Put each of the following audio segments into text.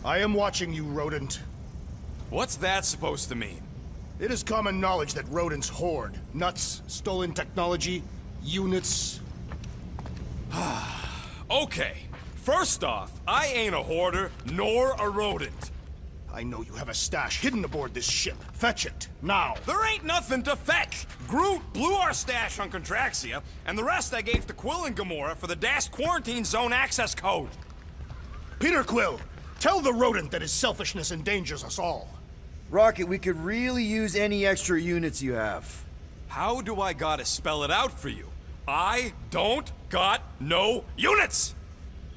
I am watching you, rodent. What's that supposed to mean? It is common knowledge that rodents hoard nuts, stolen technology, units. Okay, first off, I ain't a hoarder nor a rodent. I know you have a stash hidden aboard this ship. Fetch it, now. There ain't nothing to fetch. Groot blew our stash on Contraxia, and the rest I gave to Quill and Gamora for the DAS quarantine zone access code. Peter Quill, tell the rodent that his selfishness endangers us all. Rocket, we could really use any extra units you have. How do I gotta spell it out for you? I don't got no units!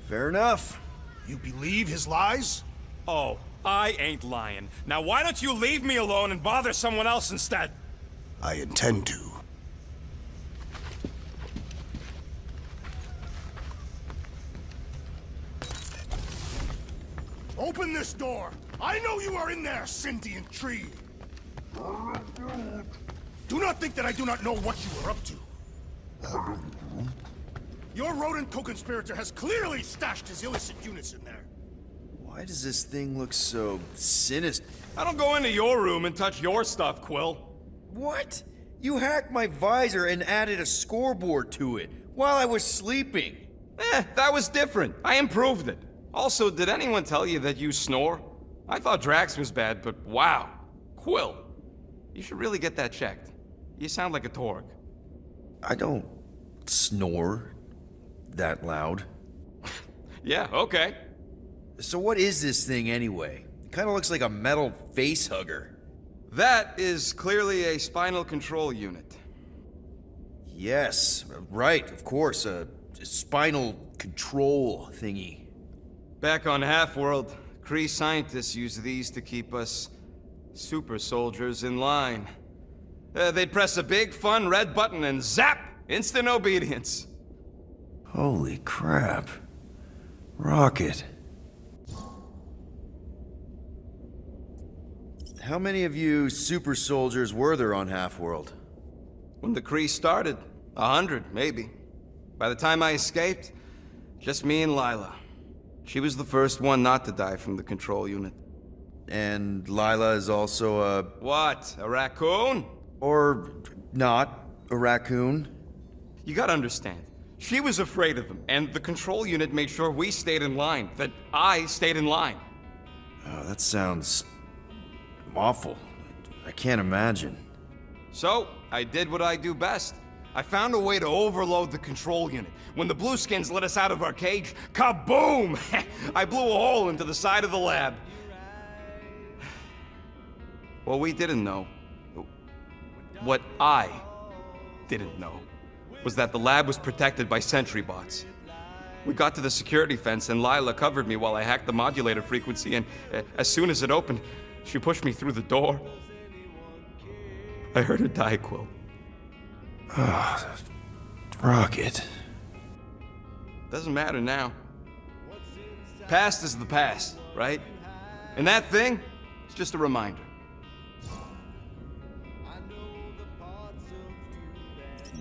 Fair enough. You believe his lies? Oh, I ain't lying. Now why don't you leave me alone and bother someone else instead? I intend to. Open this door! I know you are in there, sentient tree! Do not think that I do not know what you are up to. Your rodent co-conspirator has clearly stashed his illicit units in there. Why does this thing look so sinister? I don't go into your room and touch your stuff, Quill. What? You hacked my visor and added a scoreboard to it while I was sleeping. That was different. I improved it. Also, did anyone tell you that you snore? I thought Drax was bad, but wow. Quill, you should really get that checked. You sound like a Torg. I don't snore that loud. Yeah, okay. So what is this thing anyway? It kind of looks like a metal face hugger. That is clearly a spinal control unit. Yes, right, of course, a spinal control thingy. Back on Half-World, Kree scientists use these to keep us super soldiers in line. They'd press a big, fun red button and zap! Instant obedience. Holy crap. Rocket. How many of you super soldiers were there on Half-World? When the Kree started, 100, maybe. By the time I escaped, just me and Lila. She was the first one not to die from the control unit. And Lila is also a... What, a raccoon? Or not, a raccoon? You gotta understand, she was afraid of them, and the control unit made sure we stayed in line, that I stayed in line. Oh, that sounds... awful. I can't imagine. So, I did what I do best. I found a way to overload the control unit. When the Blueskins let us out of our cage, kaboom! I blew a hole into the side of the lab. What we didn't know, what I didn't know, was that the lab was protected by sentry bots. We got to the security fence and Lila covered me while I hacked the modulator frequency, and as soon as it opened, she pushed me through the door. I heard her die, Quill. Rocket. Doesn't matter now. Past is the past, right? And that thing, it's just a reminder.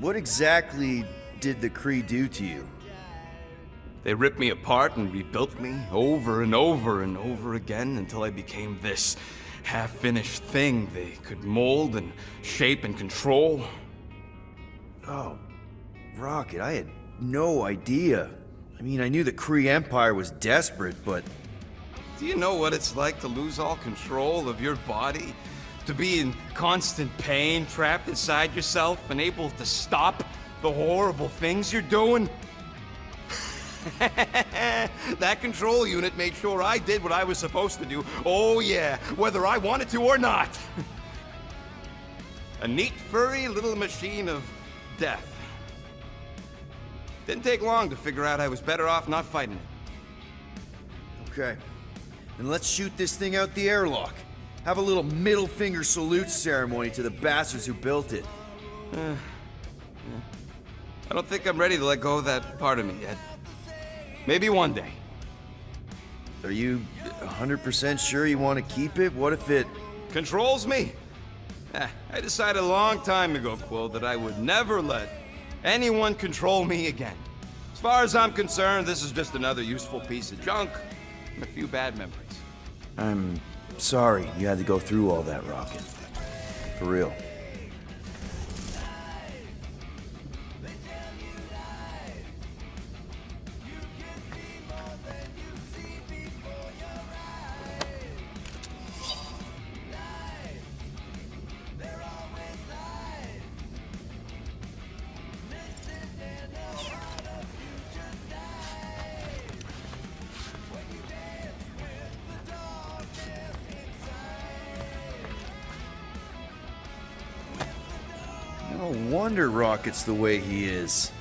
What exactly did the Kree do to you? They ripped me apart and rebuilt me over and over and over again until I became this half-finished thing they could mold and shape and control. Oh, Rocket, I had no idea. I mean, I knew the Kree Empire was desperate, but... Do you know what it's like to lose all control of your body? To be in constant pain, trapped inside yourself, unable to stop the horrible things you're doing? That control unit made sure I did what I was supposed to do. Oh yeah, whether I wanted to or not. A neat, furry little machine of death. Didn't take long to figure out I was better off not fighting it. Okay. Then let's shoot this thing out the airlock. Have a little middle finger salute ceremony to the bastards who built it. I don't think I'm ready to let go of that part of me yet. Maybe one day. Are you 100% sure you want to keep it? What if it... Controls me? I decided a long time ago, Quill, that I would never let anyone control me again. As far as I'm concerned, this is just another useful piece of junk and a few bad memories. I'm sorry you had to go through all that, Rocket. For real. No wonder Rocket's the way he is.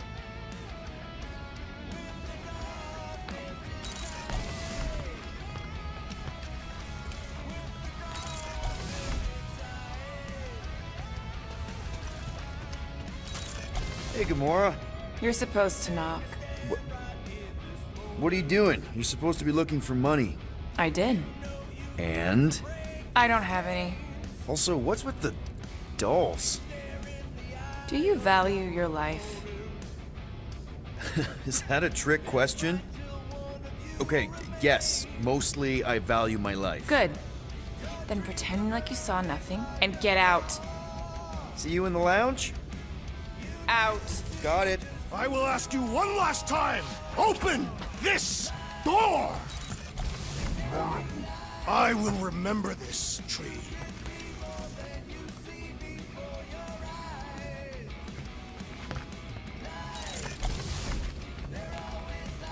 Hey, Gamora. You're supposed to knock. What are you doing? You're supposed to be looking for money. I did. And? I don't have any. Also, what's with the dolls? Do you value your life? Is that a trick question? Okay, yes, mostly I value my life. Good. Then pretend like you saw nothing and get out. See you in the lounge? Out. Got it. I will ask you one last time. Open this door! I will remember this tree.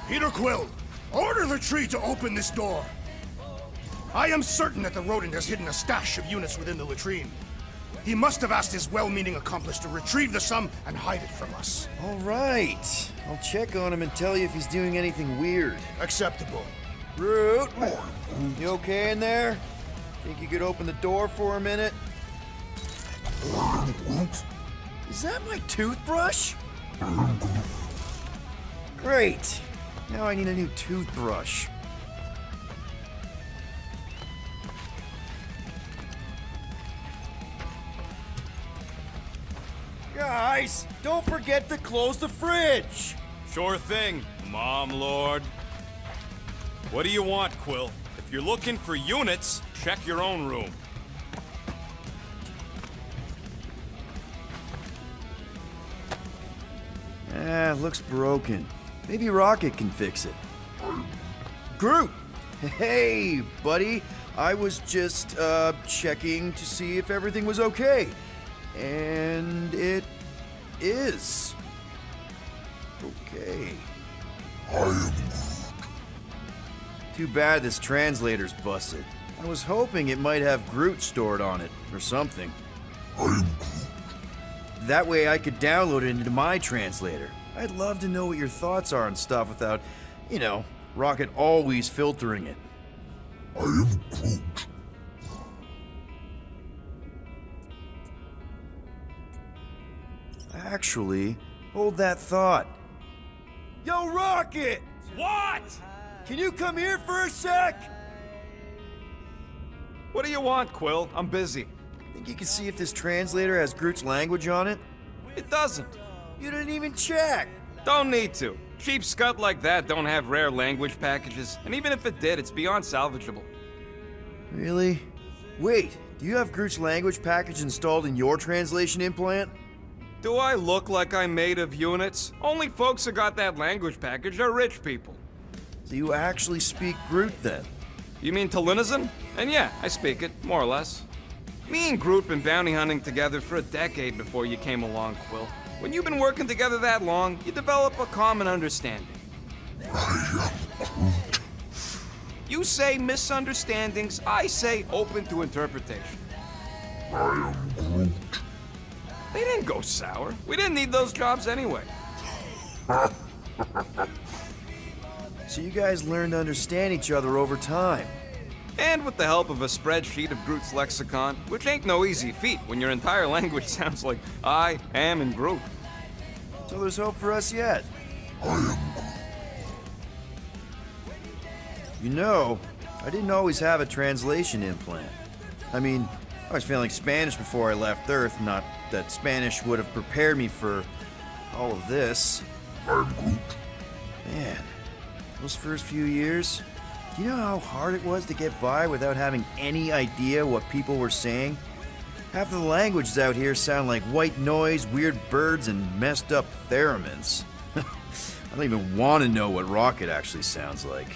Peter Quill, order the tree to open this door. I am certain that the rodent has hidden a stash of units within the latrine. He must have asked his well-meaning accomplice to retrieve the sum and hide it from us. All right. I'll check on him and tell you if he's doing anything weird. Acceptable. Root, you okay in there? Think you could open the door for a minute? Is that my toothbrush? Great. Now I need a new toothbrush. Guys, don't forget to close the fridge! Sure thing, Mom Lord. What do you want, Quill? If you're looking for units, check your own room. Looks broken. Maybe Rocket can fix it. Groot! Hey, buddy. I was just, checking to see if everything was okay. And it is. Okay. Too bad this translator's busted. I was hoping it might have Groot stored on it, or something. That way I could download it into my translator. I'd love to know what your thoughts are on stuff without, you know, Rocket always filtering it. I am Groot. Actually, hold that thought. Yo, Rocket! What? Can you come here for a sec? What do you want, Quill? I'm busy. Think you can see if this translator has Groot's language on it? It doesn't. You didn't even check! Don't need to. Cheap scut like that don't have rare language packages, and even if it did, it's beyond salvageable. Really? Wait, do you have Groot's language package installed in your translation implant? Do I look like I'm made of units? Only folks who got that language package are rich people. Do you actually speak Groot then? You mean Talinisan? And yeah, I speak it, more or less. Me and Groot been bounty hunting together for a decade before you came along, Quill. When you've been working together that long, you develop a common understanding. You say misunderstandings, I say open to interpretation. I am Groot. They didn't go sour. We didn't need those jobs anyway. So you guys learned to understand each other over time. And with the help of a spreadsheet of Groot's lexicon, which ain't no easy feat when your entire language sounds like I am and Groot. So there's hope for us yet. You know, I didn't always have a translation implant. I mean, I was failing Spanish before I left Earth, not that Spanish would have prepared me for all of this. I'm Groot. Man, those first few years, Do you know how hard it was to get by without having any idea what people were saying? Half of the languages out here sound like white noise, weird birds, and messed up theremins. I don't even want to know what Rocket actually sounds like.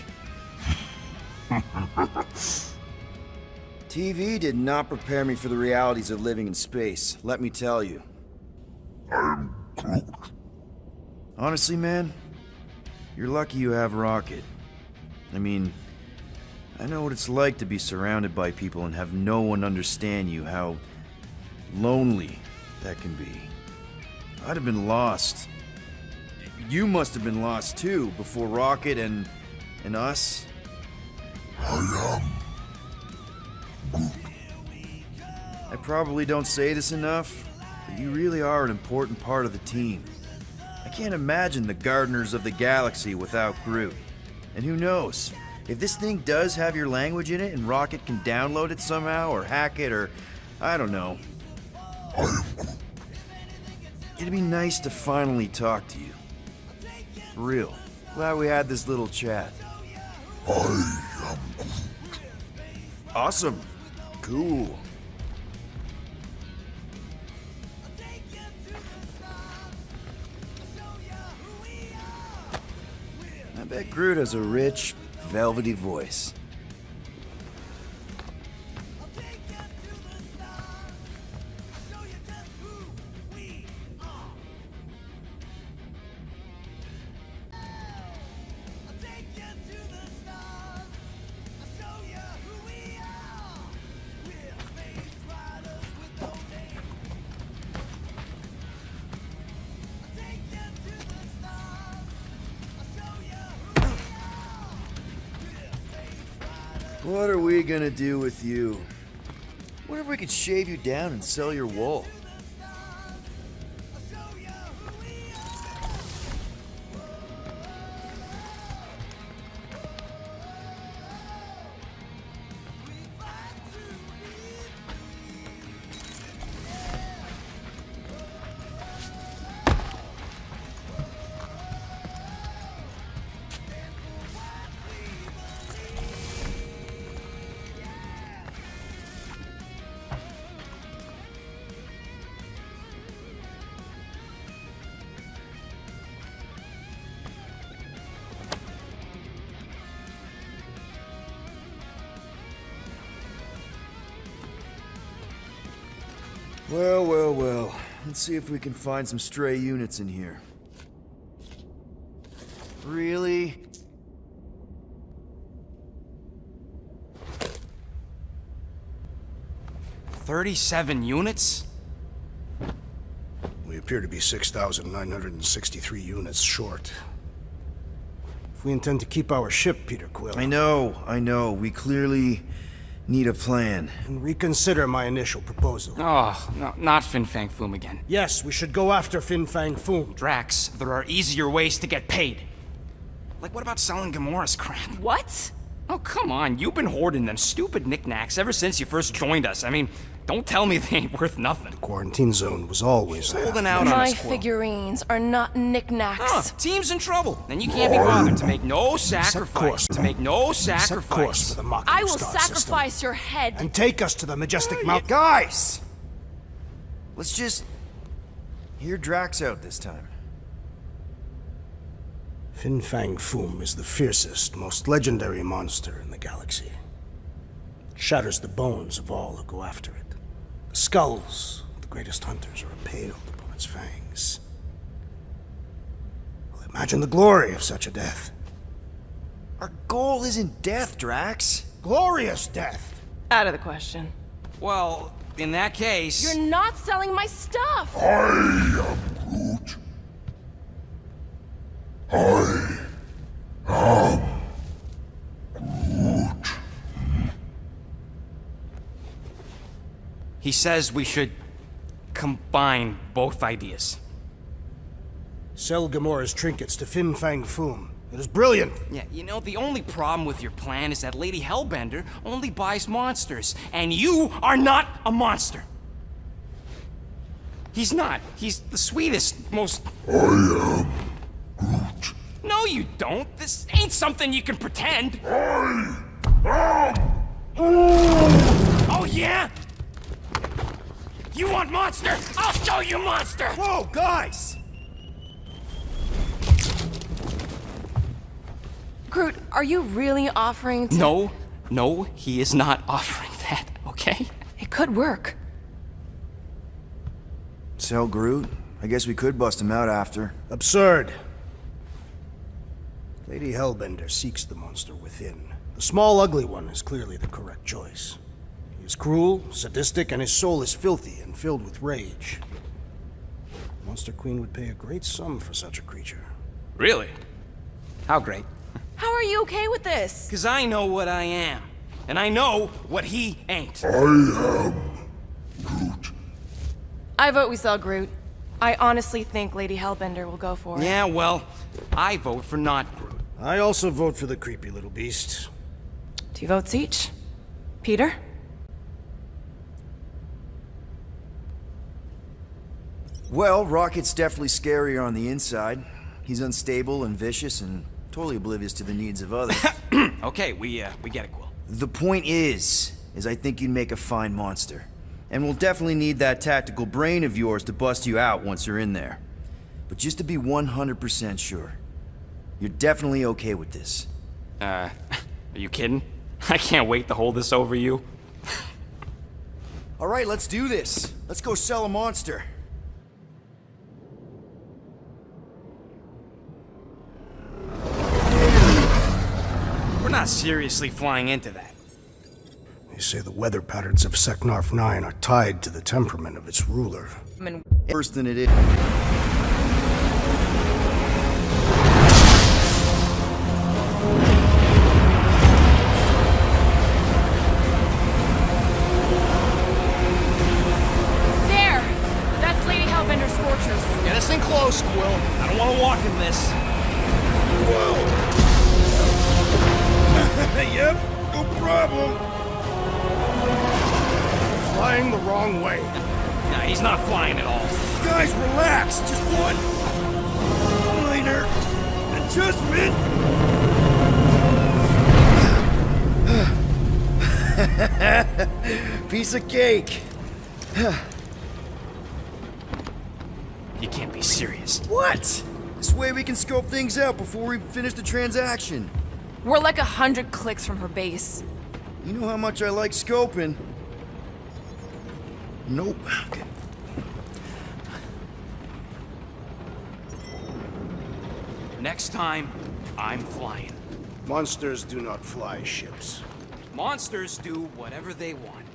TV did not prepare me for the realities of living in space, let me tell you. I'm Groot. Honestly, man, you're lucky you have Rocket. I mean, I know what it's like to be surrounded by people and have no one understand you, how lonely that can be. I'd have been lost. You must have been lost too, before Rocket and us. I am Groot. I probably don't say this enough, but you really are an important part of the team. I can't imagine the Gardeners of the Galaxy without Groot. And who knows? If this thing does have your language in it and Rocket can download it somehow or hack it or I don't know. I am Groot. It'd be nice to finally talk to you. For real. Glad we had this little chat. I am Groot. Awesome. Cool. I bet Groot has a rich, velvety voice. What are we gonna do with you? What if we could shave you down and sell your wool? Well. Let's see if we can find some stray units in here. Really? $37 units? We appear to be 6,963 units short. If we intend to keep our ship, Peter Quill, I know. We clearly need a plan. and reconsider my initial proposal. Oh, no, not Fin Fang Foom again. Yes, we should go after Fin Fang Foom. Drax, there are easier ways to get paid. Like, what about selling Gamora's crap? What? Oh, come on. You've been hoarding them stupid knickknacks ever since you first joined us. I mean, don't tell me they ain't worth nothing. Quarantine zone was always there. Holding out on My us, Quill. figurines are not knickknacks. Huh, team's in trouble. Then you can't be bothered to make no sacrifice. course. To make no Set course sacrifice. for the Mach I will star sacrifice system your head. and take us to the majestic Mount. Guys! Let's just hear Drax out this time. Fin Fang Foom is the fiercest, most legendary monster in the galaxy. Shatters the bones of all who go after it. The skulls of the greatest hunters are impaled upon its fangs. Well, imagine the glory of such a death. Our goal isn't death, Drax. Glorious death! Out of the question. Well, in that case... You're not selling my stuff. I am Groot. I am Groot. He says we should combine both ideas. Sell Gamora's trinkets to Fin Fang Foom. It is brilliant. Yeah, you know, the only problem with your plan is that Lady Hellbender only buys monsters, and you are not a monster. He's not. He's the sweetest, most... I am Groot. No, you don't. This ain't something you can pretend. Oh, yeah? You want monster? I'll show you monster! Whoa, guys! Groot, are you really offering to... No, he is not offering that, okay? It could work. So, Groot, I guess we could bust him out after. Absurd. Lady Hellbender seeks the monster within. The small, ugly one is clearly the correct choice. He is cruel, sadistic, and his soul is filthy and filled with rage. Monster Queen would pay a great sum for such a creature. Really? How great? How are you okay with this? Because I know what I am. And I know what he ain't. I am Groot. I vote we sell Groot. I honestly think Lady Hellbender will go for it. Yeah, well, I vote for not Groot. I also vote for the creepy little beast. 2 votes each. Peter? Well, Rocket's definitely scarier on the inside. He's unstable and vicious and totally oblivious to the needs of others. Okay, we get it, Quill. The point is I think you'd make a fine monster. And we'll definitely need that tactical brain of yours to bust you out once you're in there. But just to be 100% sure, you're definitely okay with this. Are you kidding? I can't wait to hold this over you. All right, let's do this. Let's go sell a monster. We're not seriously flying into that. They say the weather patterns of Seknarf Nine are tied to the temperament of its ruler. Worse than it is. There! That's Lady Hellbender's fortress. Get us in close, Quill. I don't want to walk in this. Yep, no problem. Flying the wrong way. Nah, he's not flying at all. Guys, relax. Just one minor adjustment. Piece of cake. You can't be serious. What? This way we can scope things out before we finish the transaction. We're like 100 clicks from her base. You know how much I like scoping. Nope. Okay. Next time, I'm flying. Monsters do not fly ships. Monsters do whatever they want.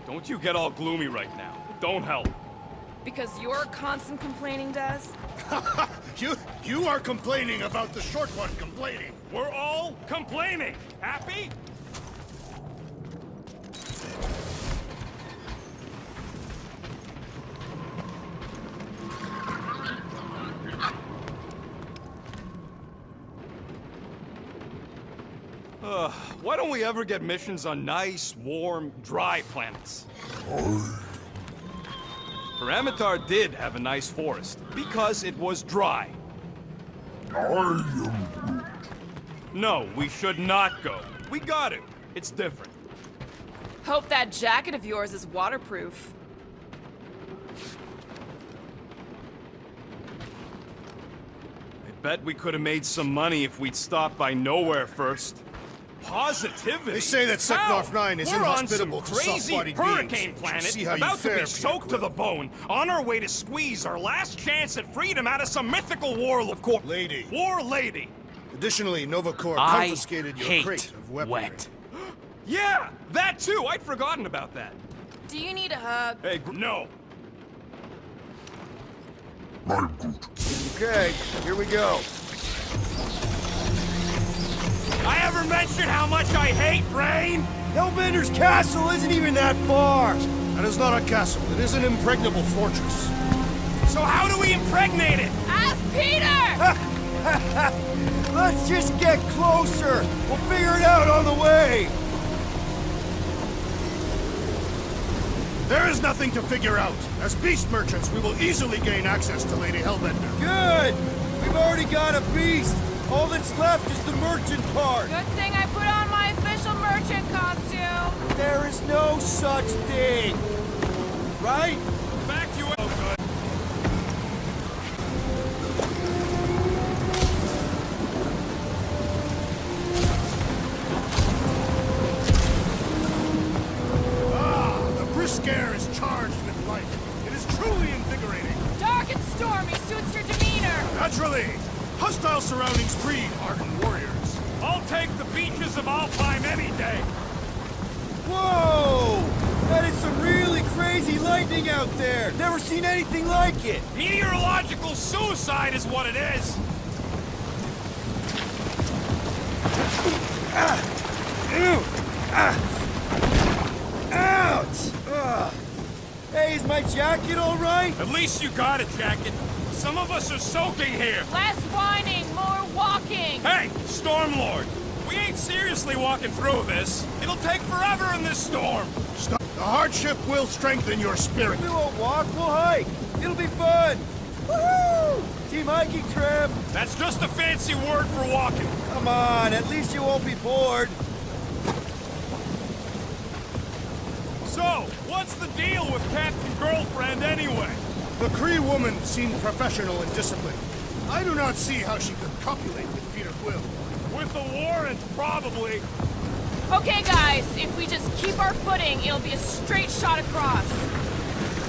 Don't you get all gloomy right now. It don't help. Because your constant complaining does? You are complaining about the short one complaining. We're all complaining. Happy? Why don't we ever get missions on nice, warm, dry planets? Paramitar did have a nice forest, because it was dry. I am Groot. No, we should not go. We got it. It's different. Hope that jacket of yours is waterproof. I bet we could have made some money if we'd stopped by Nowhere first. Positivity. They say that Seknarf How? Nine is We're inhospitable on to some crazy soft-bodied hurricane beings. You should planet, see how you about to fare, be Peter soaked to Quill. the bone, on our way to squeeze our last chance at freedom out of some mythical warlord. Of course, Lady. War lady. Additionally, Nova Corps I confiscated your hate crate of weaponry. wet. Yeah, that too. I'd forgotten about that. Do you need a hug? Hey, no. I'm Groot. Okay, here we go. I ever mention how much I hate rain? Hellbender's castle isn't even that far. That is not a castle. It is an impregnable fortress. So how do we impregnate it? Ask Peter! Let's just get closer. We'll figure it out on the way. There is nothing to figure out. As beast merchants, we will easily gain access to Lady Hellbender. Good! We've already got a beast! All that's left is the merchant part! Good thing I put on my official merchant costume. There is no such thing! Right? Back you up. Oh, good. The brisk air is charged with life. It is truly invigorating. Dark and stormy suits your demeanor. Naturally, hostile surroundings breed ardent warriors. I'll take the beaches of Alpine any day. Whoa! That is some really crazy lightning out there! Never seen anything like it! Meteorological suicide is what it is. Ouch! Ugh. Hey, is my jacket all right? At least you got a jacket. Some of us are soaking here. Less whining, more walking. Hey, Stormlord. We ain't seriously walking through this. It'll take forever in this storm. Stop. The hardship will strengthen your spirit. We won't walk, we'll hike! It'll be fun! Woohoo! Team hiking trip! That's just a fancy word for walking. Come on, at least you won't be bored. So, what's the deal with Captain Girlfriend anyway? The Cree woman seemed professional and disciplined. I do not see how she could copulate with Peter Quill. With the warrant, probably. Okay, guys, if we just keep our footing, it'll be a straight shot across.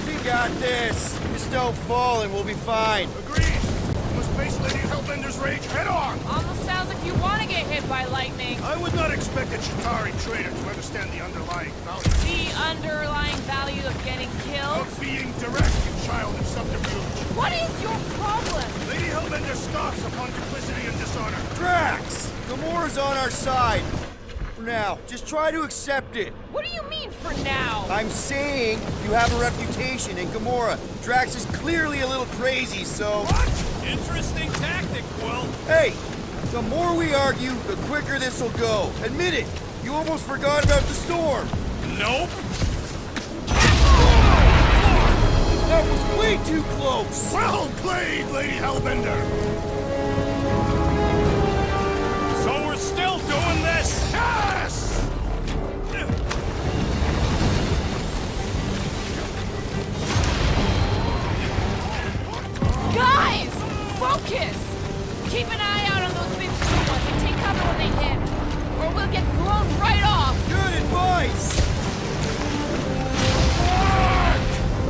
We got this! Just don't fall and we'll be fine. Agreed. We must face Lady Hellbender's rage head on. Almost sounds like you want to get hit by lightning. I would not expect a Chitauri trader to understand the underlying value The underlying value of getting killed? of being direct and childish subterfuge. What is your problem? Lady Hellbender scoffs upon duplicity and dishonor. Drax! Gamora's on our side. For now, just try to accept it. What do you mean for now? I'm saying you have a reputation, and Gamora, Drax is clearly a little crazy, so... What? Interesting tactic, Quill. Hey! The more we argue, the quicker this'll go. Admit it! You almost forgot about the storm! Nope. That was way too close! Well played, Lady Hellbender. So we're still doing this? Yes! Guys! Focus! Keep an eye out on those big blue ones and take cover when they hit. Or we'll get blown right off! Good advice!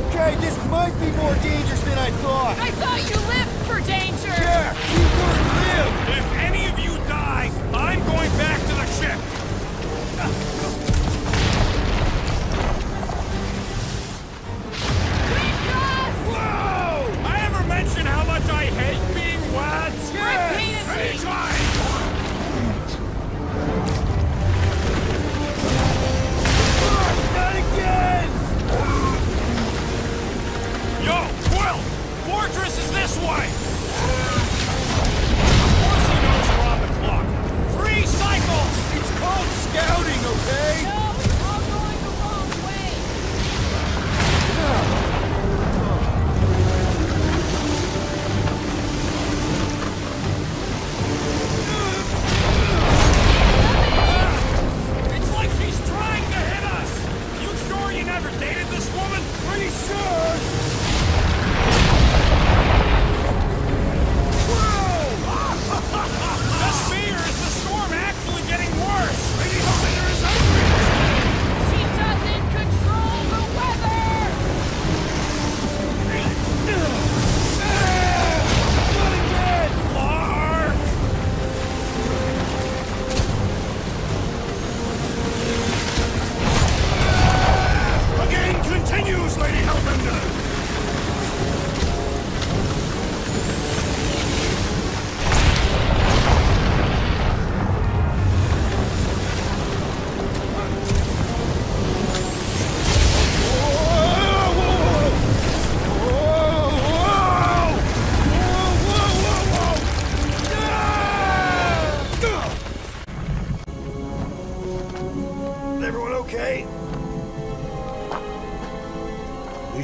Okay, this might be more dangerous than I thought. I thought you lived for danger! Yeah, keyword live! If any of you die, I'm going back to the ship. Whoa! I ever mention how much I hate being wet? Repeatedly! Anytime! Not again! Yo, Quill! Fortress is this way! Force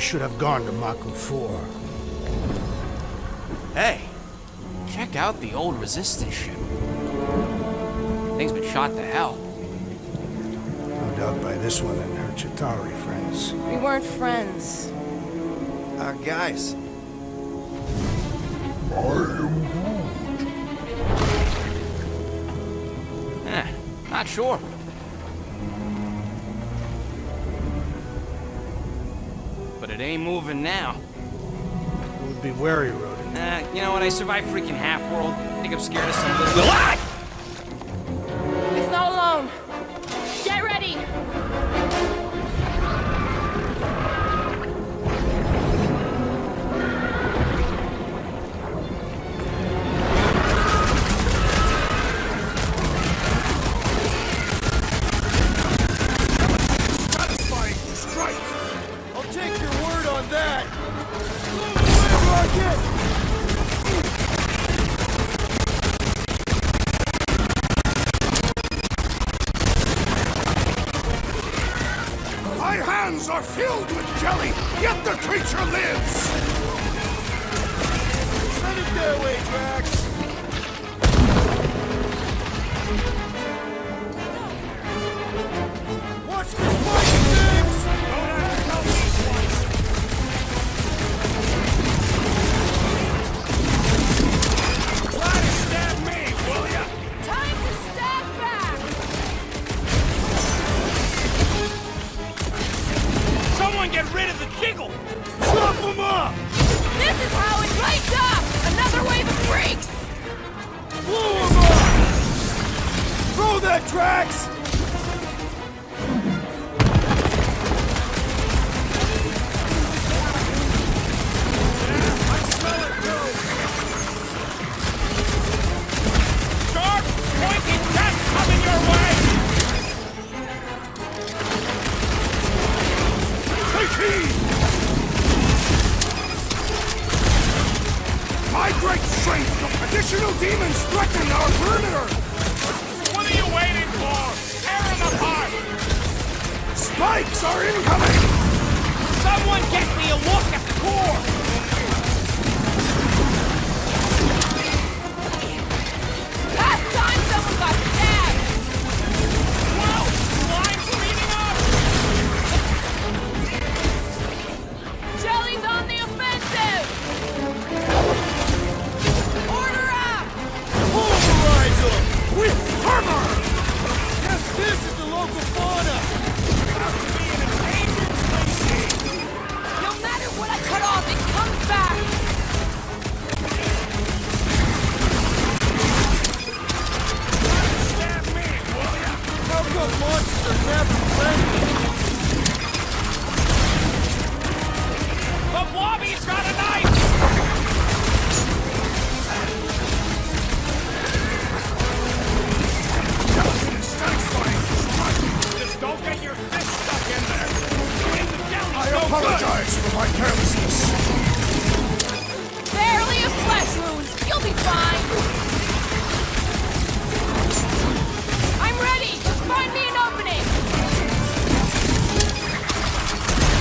should have gone to Maku 4. Hey, check out the old Resistance ship. Thing's been shot to hell. No doubt by this one and her Chitauri friends. We weren't friends. Guys, Not sure. But it ain't moving now. We'll be wary, Rodin. You know what? I survived freaking Half-World. Think I'm scared of some little... Ah! It's not alone. Get ready! Satisfying strike! I'll take your word on that. Rocket! My hands are filled with jelly, yet the creature lives! Send it their way, Drax. Watch the spiky things! Don't have to tell me twice! Try to stab me, will ya? Time to step back! Someone get rid of the jiggle! Chop him up! This is how it lights up! Another wave of freaks! Blow him up! Throw that, Drax! Sharp, pointy death coming your way! Take heed! My great strength! Additional demons threaten our perimeter! What are you waiting for? Tear him apart! Spikes are incoming! Someone get me a look at the core! Last time someone got stabbed! Whoa! Slime's speeding up! Jelly's on the offensive! Order up! Pulverize them! With armor! Yes, this is the local fauna! No matter what I cut off, it comes back! Stab me, will ya? How come monsters are never friendly? The blobby's got a knife! Skeleton is satisfying! Strike! Just don't get your fist stuck in there! Ain't the jelly I so good? apologize for my carelessness! Barely a flesh wound! You'll be fine! I'm ready! Just find me an opening!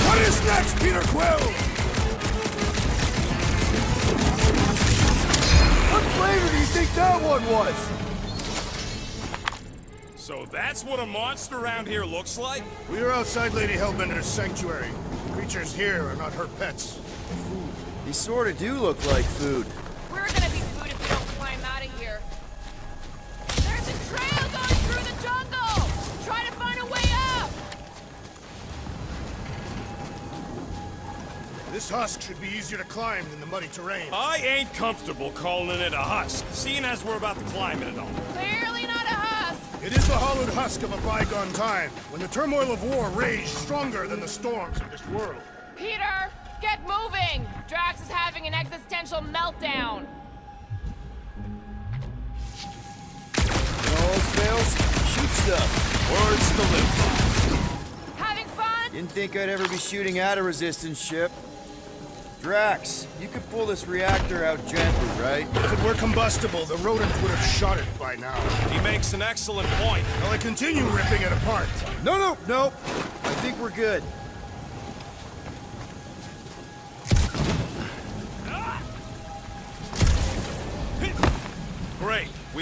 What is next, Peter Quill? What flavor do you think that one was? So that's what a monster around here looks like? We are outside Lady Hellbender's sanctuary. Creatures here are not her pets. They sort of do look like food. We're gonna be food if we don't climb out of here. There's a trail going through the jungle! Try to find a way up! This husk should be easier to climb than the muddy terrain. I ain't comfortable calling it a husk, seeing as we're about to climb it and all. Clearly not a husk! It is the hollowed husk of a bygone time, when the turmoil of war raged stronger than the storms of this world. Peter, get moving! Drax is having an existential meltdown. When all else fails, shoot stuff. Words to live by. Having fun? Didn't think I'd ever be shooting at a resistance ship. Drax, you could pull this reactor out gently, right? If it were combustible, the rodent would have shot it by now. He makes an excellent point. Will I continue ripping it apart? No. I think we're good.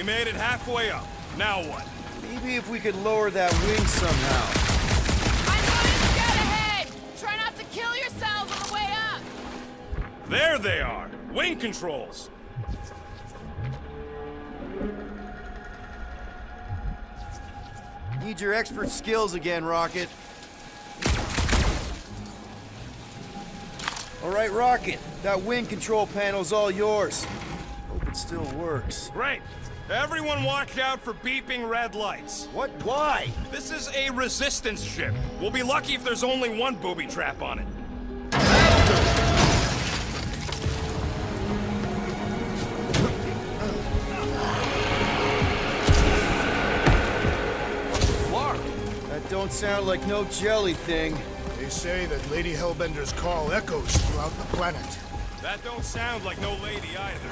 We made it halfway up. Now what? Maybe if we could lower that wing somehow. I'm going scout ahead! Try not to kill yourselves on the way up! There they are. Wing controls. Need your expert skills again, Rocket. All right, Rocket. That wing control panel's all yours. Hope it still works. Great. Everyone watch out for beeping red lights. What? Why? This is a resistance ship. We'll be lucky if there's only one booby trap on it. That don't sound like no jelly thing. They say that Lady Hellbender's call echoes throughout the planet. That don't sound like no lady either.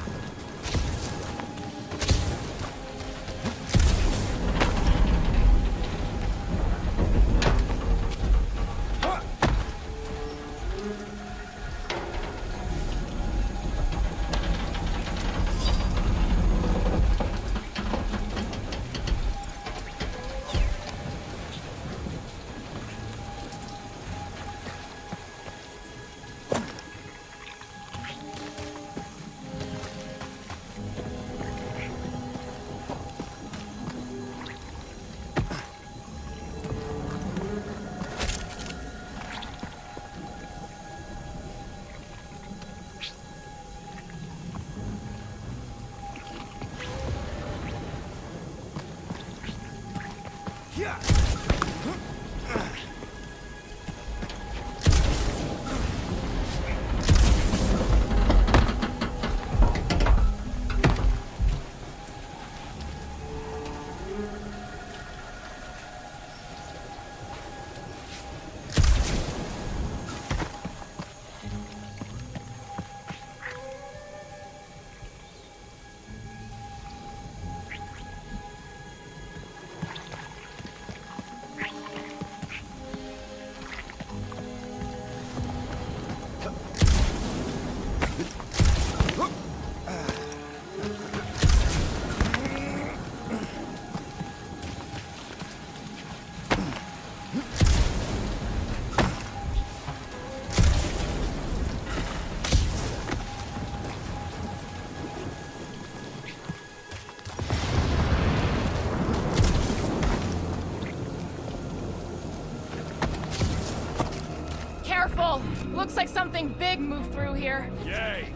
Careful! Looks like something big moved through here. Yay!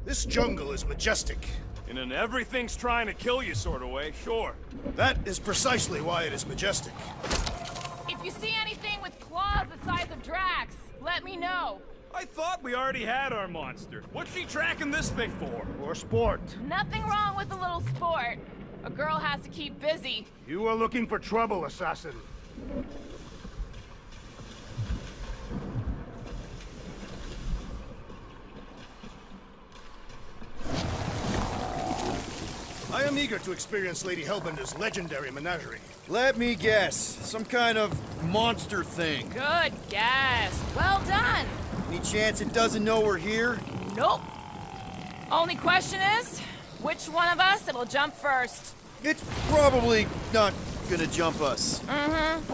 This jungle is majestic. In an everything's trying to kill you sort of way, sure. That is precisely why it is majestic. If you see anything with claws the size of Drax, let me know. I thought we already had our monster. What's she tracking this thing for? For sport. Nothing wrong with a little sport. A girl has to keep busy. You are looking for trouble, assassin. I am eager to experience Lady Hellbender's legendary menagerie. Let me guess. Some kind of monster thing. Good guess. Well done. Any chance it doesn't know we're here? Nope. Only question is, which one of us it'll jump first? It's probably not gonna jump us. Mm-hmm.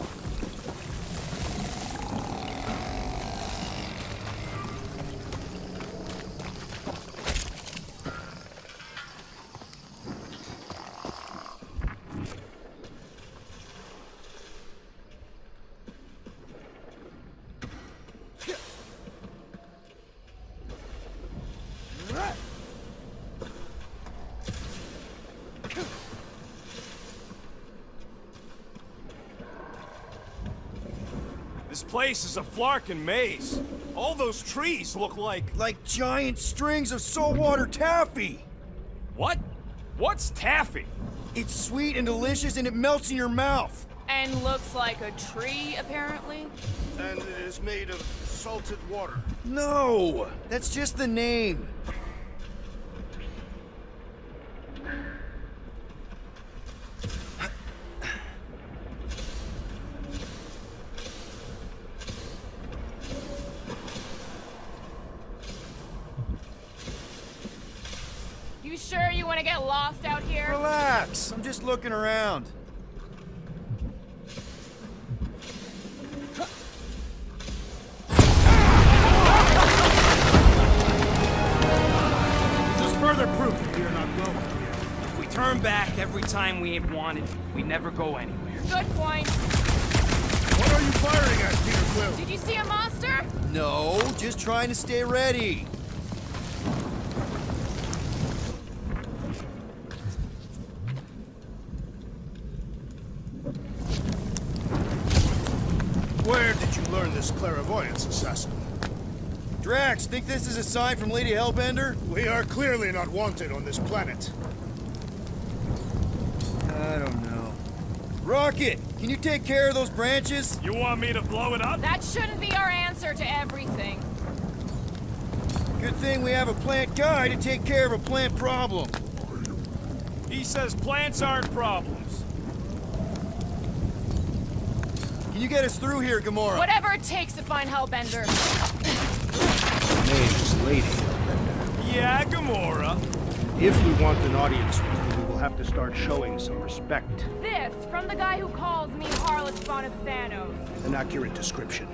This place is a flarkin' maze. All those trees look like... Like giant strings of saltwater taffy. What? What's taffy? It's sweet and delicious and it melts in your mouth. And looks like a tree, apparently. And it is made of salted water. No, that's just the name. want to get lost out here? Relax, I'm just looking around. Just further proof that we are not going here. If we turn back every time we ain't wanted, we never go anywhere. Good point. What are you firing at, Peter Quill? Did you see a monster? No, just trying to stay ready. Where did you learn this clairvoyance, assassin? Drax, think this is a sign from Lady Hellbender? We are clearly not wanted on this planet. I don't know. Rocket, can you take care of those branches? You want me to blow it up? That shouldn't be our answer to everything. Good thing we have a plant guy to take care of a plant problem. He says plants aren't problems. Can you get us through here, Gamora? Whatever it takes to find Hellbender. Name is Lady Hellbender. Yeah, Gamora. If we want an audience with her, we will have to start showing some respect. This, from the guy who calls me Harlot Spawn of Thanos. An accurate description.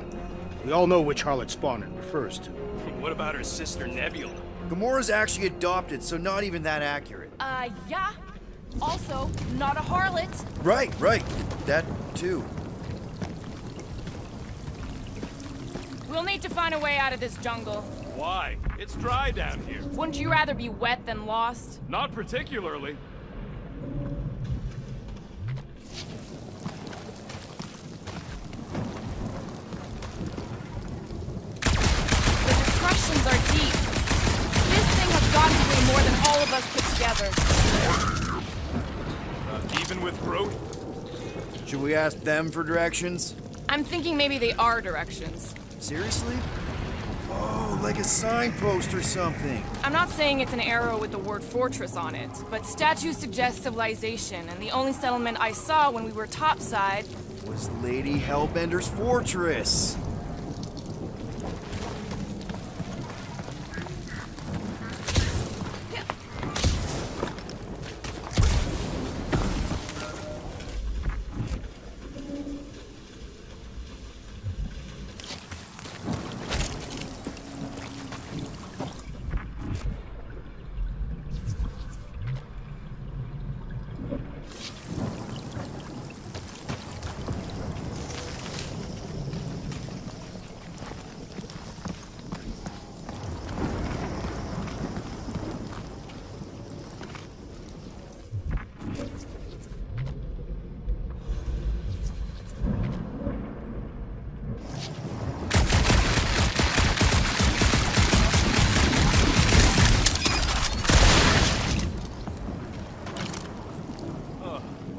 We all know which harlot spawn it refers to. What about her sister Nebula? Gamora's actually adopted, so not even that accurate. Yeah. Also, not a harlot. Right. That too. We'll need to find a way out of this jungle. Why? It's dry down here. Wouldn't you rather be wet than lost? Not particularly. The depressions are deep. This thing has got to weigh more than all of us put together. Even with Groot? Should we ask them for directions? I'm thinking maybe they are directions. Seriously? Oh, like a signpost or something. I'm not saying it's an arrow with the word fortress on it, but statues suggest civilization, and the only settlement I saw when we were topside... Was Lady Hellbender's fortress.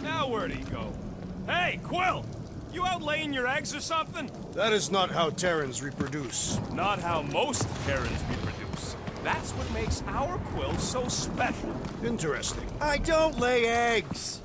Now where'd he go? Hey, Quill! You out laying your eggs or something? That is not how Terrans reproduce. Not how most Terrans reproduce. That's what makes our Quill so special. Interesting. I don't lay eggs.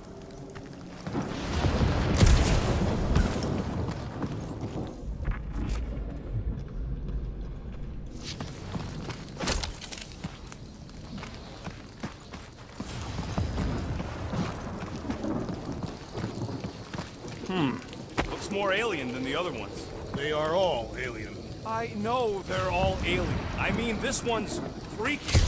Looks more alien than the other ones. They are all alien. I know they're all alien. I mean, this one's freaky.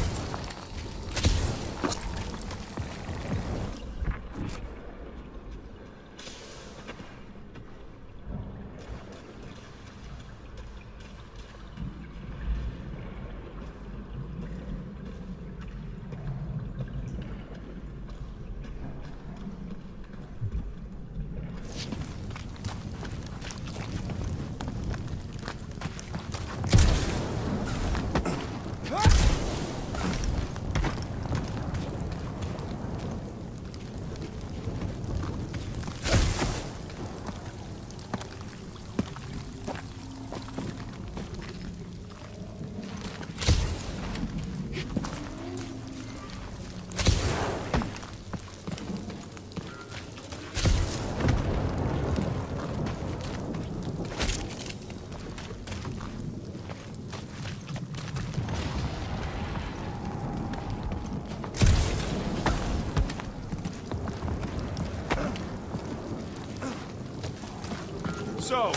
So,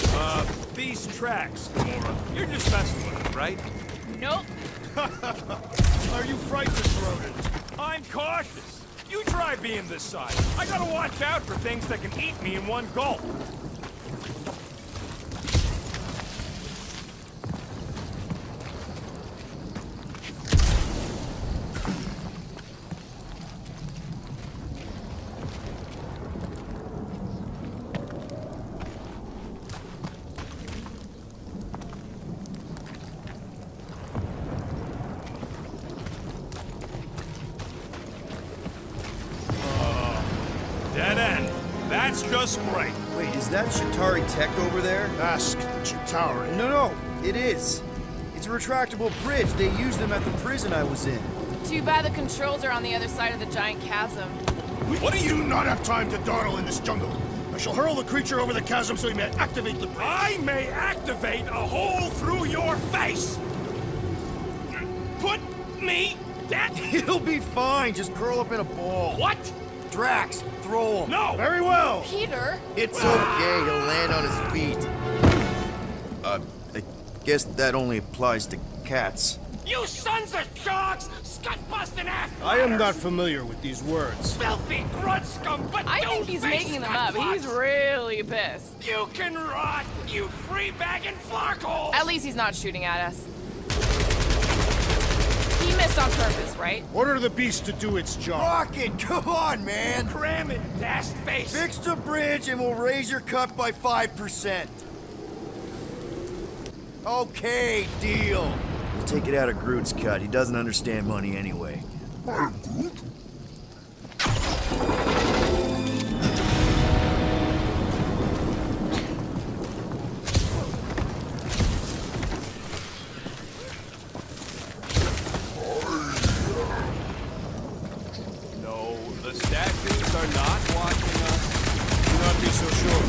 these tracks, Gamora, you're just messing with them, right? Nope. Are you frightened, rodent? I'm cautious. You try being this side. I gotta watch out for things that can eat me in one gulp. Dead end. That's just great. Wait, is that Shatari tech over there? Ask the Chitauri. No, it is. It's a retractable bridge. They used them at the prison I was in. Too bad the controls are on the other side of the giant chasm. What do you not have time to dawdle in this jungle? I shall hurl the creature over the chasm so he may activate the bridge. I may activate a hole through your face. Put me down. He'll be fine. Just curl up in a ball. What? Drax, throw him. No. Very well. Peter? It's okay. He'll land on his feet. I guess that only applies to cats. You sons of sharks! Scut-busting ass! I am not familiar with these words. Filthy grunt scum, but I think he's making them up. He's really pissed. You can rot, you free-bagging flarkhole! At least he's not shooting at us. He missed on purpose, right? Order the beast to do its job. Rocket, come on, man. Cram it, dash face! Fix the bridge and we'll raise your cut by 5%. Okay, deal. We'll take it out of Groot's cut. He doesn't understand money anyway. I'm Groot. No, the statues are not watching us. Do not be so sure.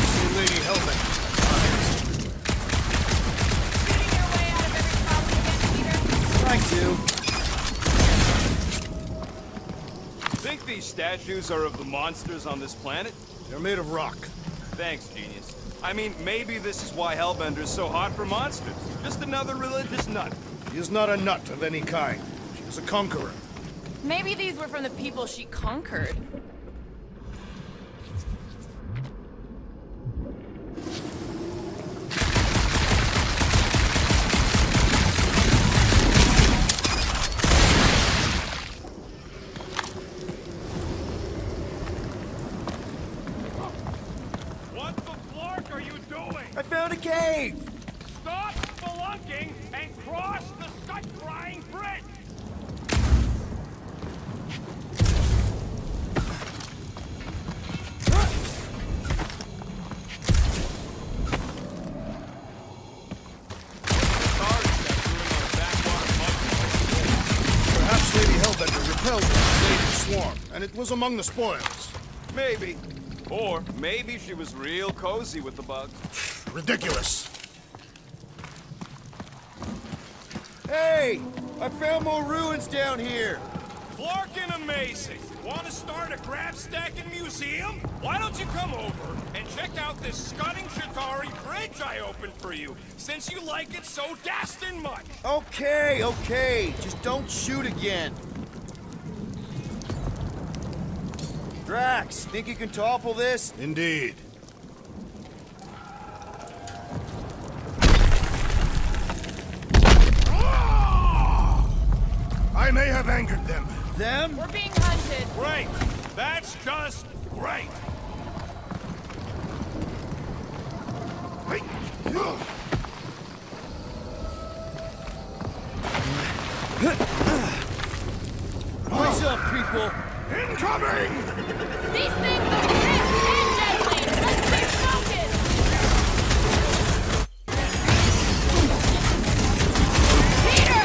See Lady Helmet. Getting your way out of every problem again, Peter. Trying to. Think these statues are of the monsters on this planet? They're made of rock. Thanks, genius. I mean, maybe this is why Hellbender's so hot for monsters. Just another religious nut. She is not a nut of any kind. She is a conqueror. Maybe these were from the people she conquered. What the flark are you doing? I found a cave. Stop spelunking and cross the scut-drying bridge! Perhaps Lady Hellbender repelled the Lady Swarm, and it was among the spoils. Maybe. Or maybe she was real cozy with the bug. Ridiculous. Hey, I found more ruins down here. Flarkin' amazing! Want to start a crab-stacking museum? Why don't you come over and check out this stunning Shatari bridge I opened for you, since you like it so dastin' much? Okay. Just don't shoot again. Drax, think you can topple this? Indeed. I may have angered them. Them? We're being hunted. Great! That's just great! What's up, people? Incoming! These things are pissed and deadly. Let's stay focused. Peter!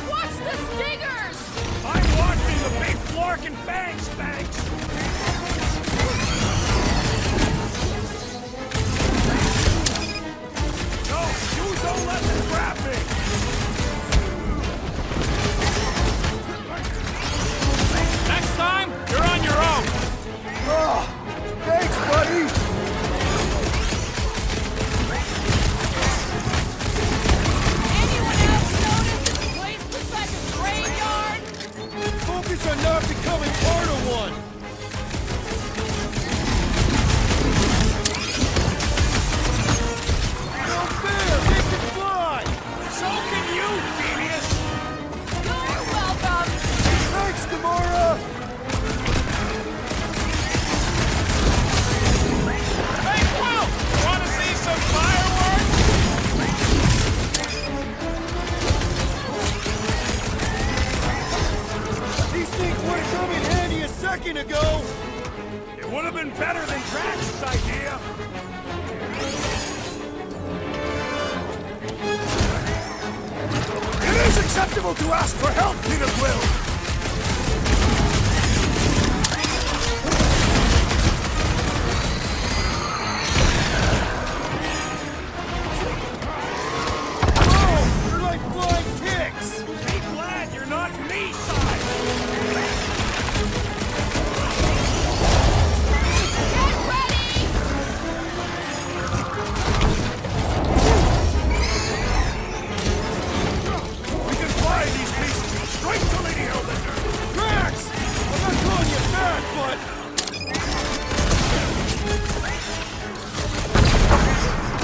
Watch the stingers! I'm watching the big Flarkin' fangs, thanks! No, you don't let them grab me! Would have been better than Drax's idea. It is acceptable to ask for help, Peter Quill! Be glad you're not me side. Get ready! We can fly these pieces straight to Lady Hellbender! Drax! I'm not calling you bad, but...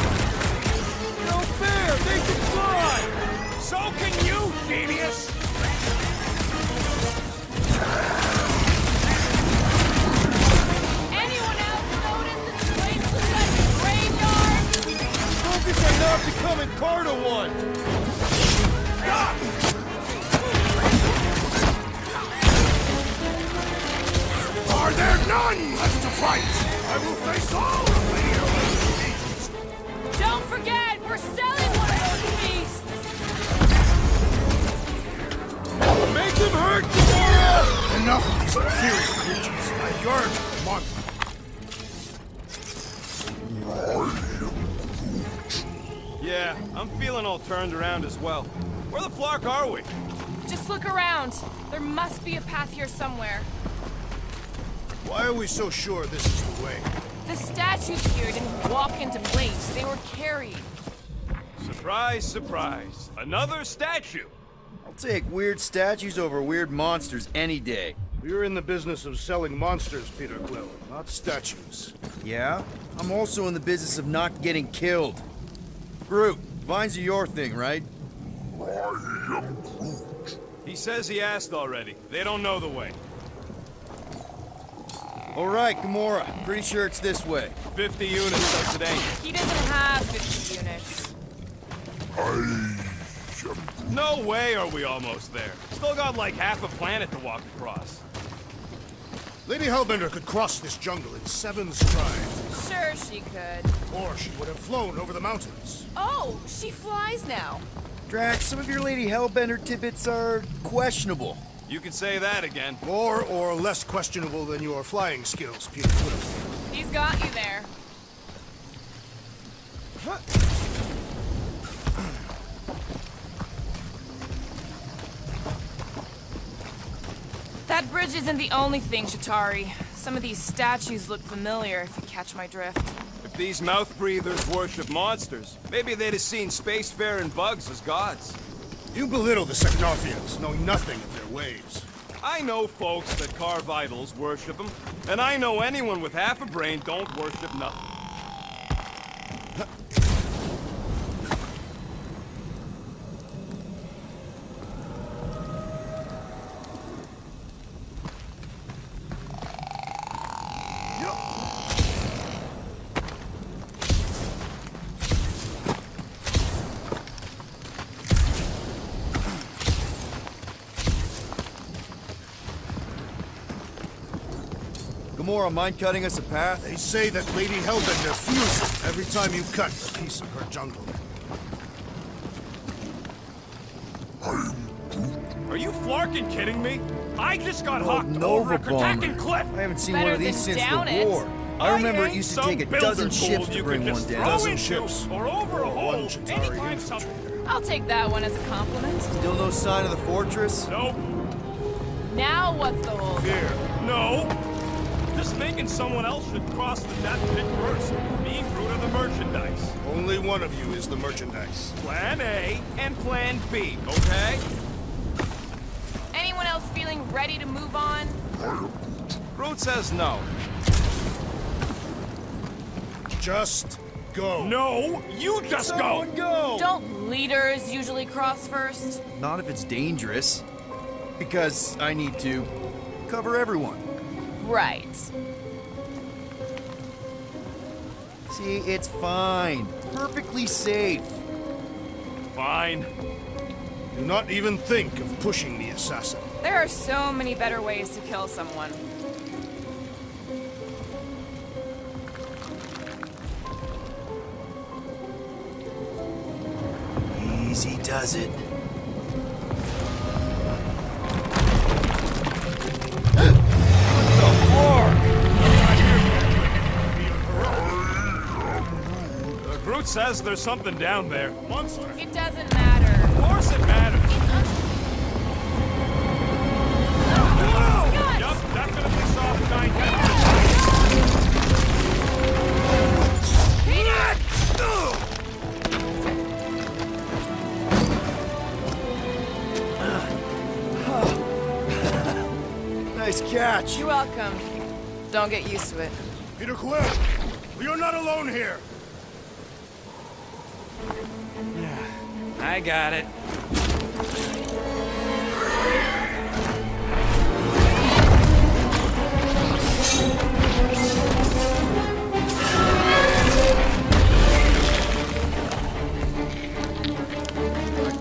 No fair! They can fly! So can you, genius! Anyone else notice this place looks like a graveyard? Focus on not becoming part of one! Are there none left to fight? I will face all of Lady Hellbender's beasts! Don't forget, we're selling one of those beasts! Make them hurt, Gamora! Enough of these inferior creatures. I yearn for one. Yeah, I'm feeling all turned around as well. Where the flark are we? Just look around. There must be a path here somewhere. Why are we so sure this is the way? The statues here didn't walk into place. They were carried. Surprise, surprise. Another statue. I'll take weird statues over weird monsters any day. We're in the business of selling monsters, Peter Quill, not statues. Yeah? I'm also in the business of not getting killed. Groot, vines are your thing, right? He says he asked already. They don't know the way. All right, Gamora. Pretty sure it's this way. 50 units so today. He doesn't have 50 units. No way are we almost there. Still got like half a planet to walk across. Lady Hellbender could cross this jungle in 7 strides, Sure she could. or she would have flown over the mountains. Oh, she flies now. Drax, some of your Lady Hellbender tidbits are questionable. You can say that again. More or less questionable than your flying skills, Peter Quill. He's got you there. That bridge isn't the only thing, Shatari. Some of these statues look familiar, if you catch my drift. If these mouth breathers worship monsters, maybe they'd have seen spacefaring bugs as gods. You belittle the Seknarfians, knowing nothing of their ways. I know folks that carve idols worship them, and I know anyone with half a brain don't worship nothing. Gamora, mind cutting us a path? They say that Lady Hellbender feels it every time you cut a piece of her jungle. Are you flarkin' kidding me? I just got Well, hawked Nova over a bomber. Kotakan cliff! I haven't seen Better one of these than since down the it. war. I remember it ain't used to some take a builder dozen ships tool to you bring can one just down. throw Dozen into ships. Or over a Or hole one Chitauri anytime something. infiltrator. I'll take that one as a compliment. Still no sign of the fortress? Nope. Now what's the whole Fear. No. Just thinking someone else should cross the death pit first. Me, Groot, or the merchandise. Only one of you is the merchandise. Plan A and Plan B, okay? Anyone else feeling ready to move on? Groot says no. Just go. No, you just go! Don't leaders usually cross first? Not if it's dangerous. Because I need to cover everyone. Right. See, it's fine. Perfectly safe. Fine. Do not even think of pushing the assassin. There are so many better ways to kill someone. does it. Groot says there's something down there. Monster. It doesn't matter. Of course it matters. Guts! Yup, definitely saw the giant. Nice catch. You're welcome. Don't get used to it. Peter Quill, we are not alone here. I got it.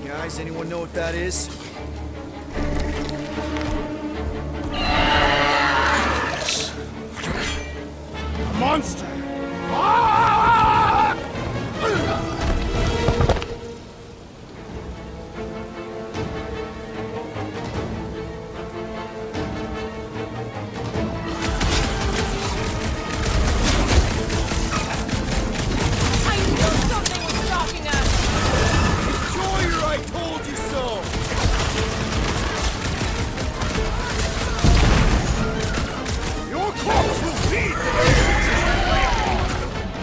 Guys, anyone know what that is? Monster! I knew something was stalking us! Sawyer, I told you so! Your corpse will feed!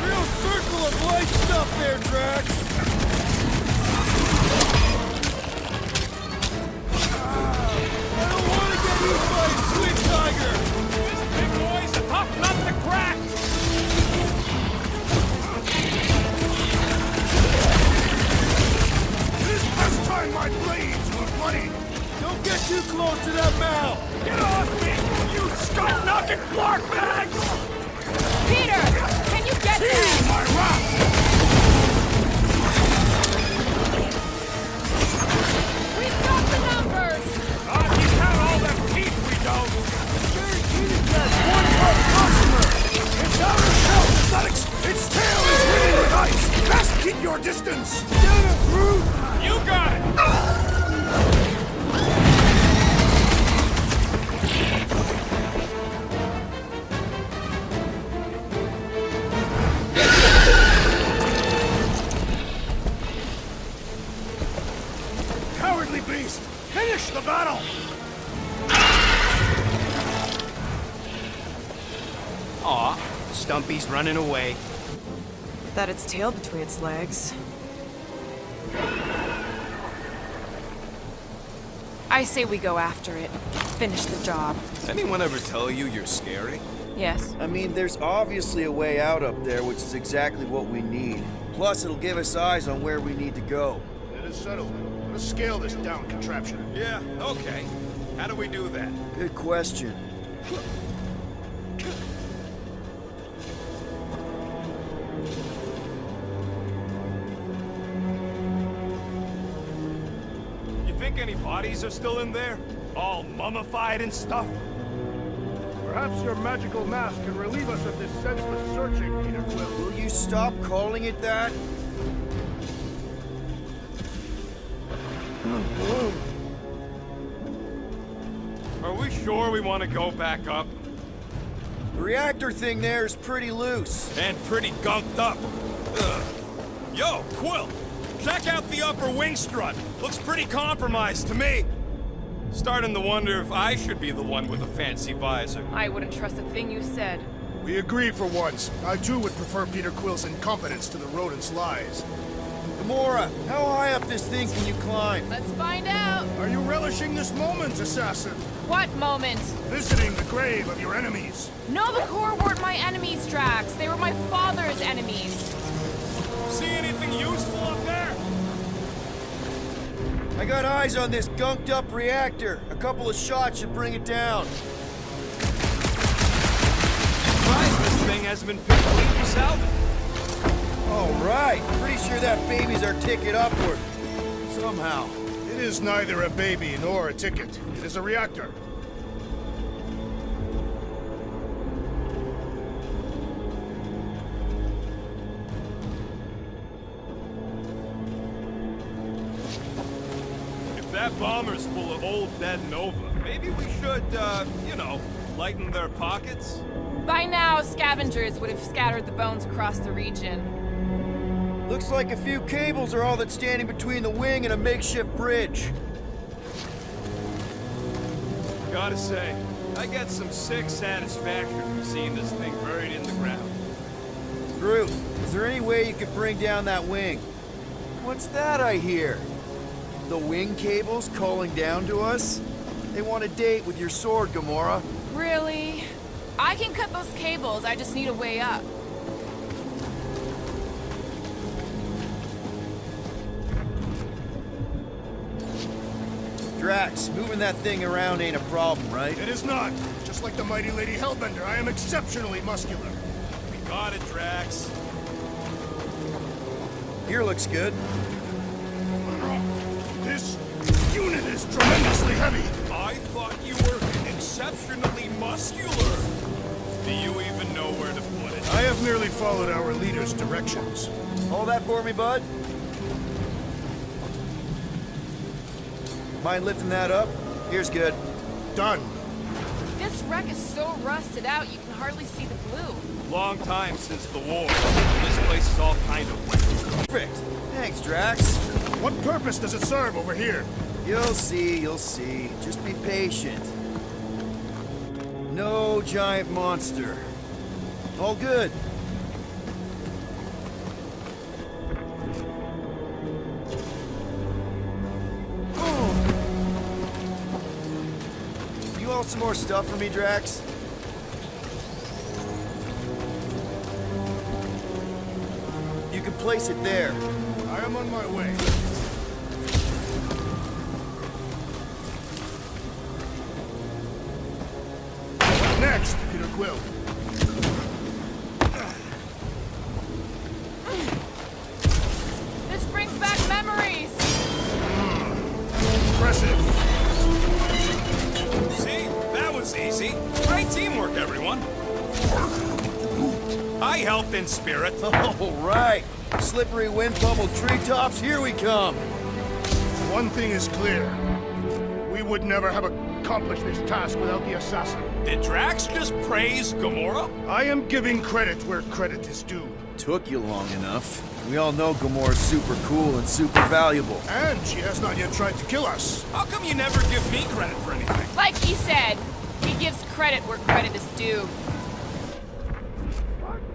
Real circle of life stuff there, Drax! I don't want to get eaten by a sweet tiger! This big boy's a tough nut to crack. It is past time my blades were bloody! Don't get too close to that mouth! Get off me, you skull-knocking flark bags! Peter! Can you get there? My wrath! We've got the numbers! Not if you count all them teeth we don't. Its outer shell does not its tail is ridden with ice! Best keep your distance! You got it! Cowardly beast! Finish the battle! Aw, Stumpy's running away. That its tail between its legs. I say we go after it. Finish the job. Anyone ever tell you you're scary? Yes. I mean, there's obviously a way out up there, which is exactly what we need. Plus, it'll give us eyes on where we need to go. It is settled. Let's scale this down contraption. Yeah, okay. How do we do that? Good question. You think any bodies are still in there? All mummified and stuff? Perhaps your magical mask can relieve us of this senseless searching, Peter Quill. Will you stop calling it that? Are we sure we want to go back up? The reactor thing there is pretty loose. And pretty gunked up. Ugh. Yo, Quill! Check out the upper wing strut. Looks pretty compromised to me. Starting to wonder if I should be the one with a fancy visor. I wouldn't trust a thing you said. We agree for once. I too would prefer Peter Quill's incompetence to the rodent's lies. Gamora, how high up this thing can you climb? Let's find out. Are you relishing this moment, assassin? What moment? Visiting the grave of your enemies. Nova Corps weren't my enemies, Drax. They were my father's enemies. See anything useful up there? I got eyes on this gunked up reactor. A couple of shots should bring it down. Surprised this thing hasn't been picked clean for salvage. All right. Pretty sure that baby's our ticket upward. Somehow. It is neither a baby nor a ticket. It is a reactor. That bomber's full of old dead Nova. Maybe we should, you know, lighten their pockets? By now, scavengers would have scattered the bones across the region. Looks like a few cables are all that's standing between the wing and a makeshift bridge. Gotta say, I get some sick satisfaction from seeing this thing buried in the ground. Groot, is there any way you could bring down that wing? What's that I hear? The wing cables calling down to us? They want a date with your sword, Gamora. Really? I can cut those cables, I just need a way up. Drax, moving that thing around ain't a problem, right? It is not. Just like the mighty Lady Hellbender, I am exceptionally muscular. We got it, Drax. Here looks good. This unit is tremendously heavy. I thought you were exceptionally muscular. Do you even know where to put it? I have merely followed our leader's directions. Hold that for me, bud. Mind lifting that up? Here's good. Done. This wreck is so rusted out you can hardly see the blue. Long time since the war. This place is all kind of wet. Perfect. Thanks, Drax. What purpose does it serve over here? You'll see, you'll see. Just be patient. No giant monster. All good. You want some more stuff for me, Drax? You can place it there. I am on my way. What next, Peter Quill? This brings back memories! Impressive. See? That was easy. Great teamwork, everyone. I helped in spirit. All right. Slippery wind-pummeled treetops, here we come. One thing is clear. We would never have accomplished this task without the assassin. Did Drax just praise Gamora? I am giving credit where credit is due. Took you long enough. We all know Gamora's super cool and super valuable. And she has not yet tried to kill us. How come you never give me credit for anything? Like he said, he gives credit where credit is due.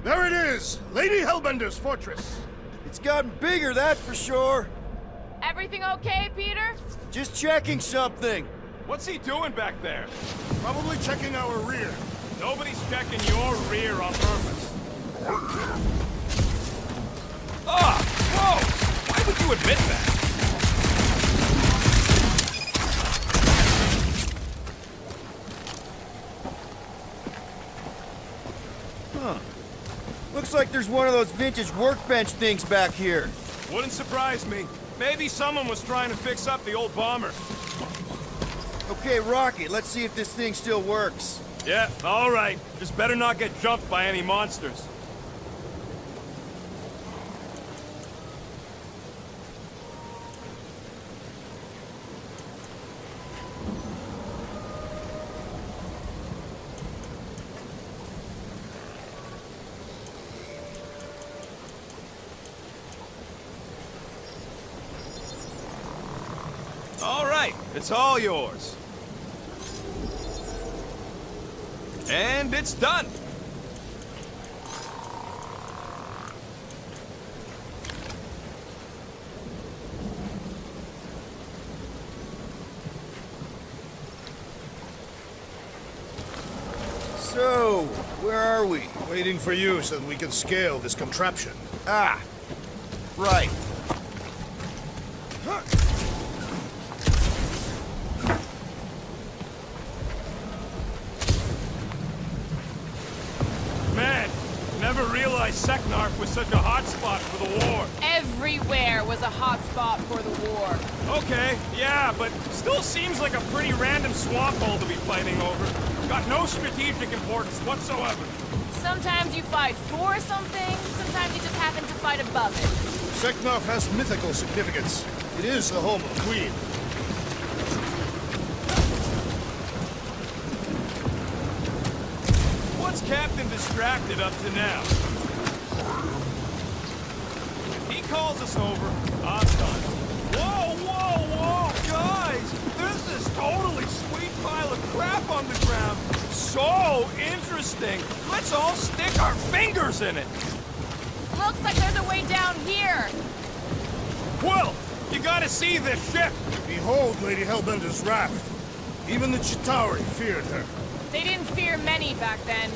There it is! Lady Hellbender's fortress. It's gotten bigger, that's for sure. Everything okay, Peter? Just checking something. What's he doing back there? Probably checking our rear. Nobody's checking your rear on purpose. Ah! Whoa! Why would you admit that? Huh. Looks like there's one of those vintage workbench things back here. Wouldn't surprise me. Maybe someone was trying to fix up the old bomber. Okay, Rocket, let's see if this thing still works. Yeah, all right. Just better not get jumped by any monsters. All right, it's all yours. And it's done. So, where are we? Waiting for you so that we can scale this contraption. Ah, right. Man, never realized Seknarf was such a hot spot for the war. Everywhere was a hot spot for the war. Okay, yeah, but still seems like a pretty random swamp hole to be fighting over. Got no strategic importance whatsoever. Sometimes you fight for something, sometimes you just happen to fight above it. Seknarf has mythical significance. It is the home of Queen. What's Captain distracted up to now? He calls us over, I'm done. Whoa, whoa, whoa, guys! There's this totally sweet pile of crap on the ground. So interesting. Let's all stick our fingers in it. Looks like there's a way down here. Quill, you gotta see this ship. Behold Lady Hellbender's raft. Even the Chitauri feared her. They didn't fear many back then.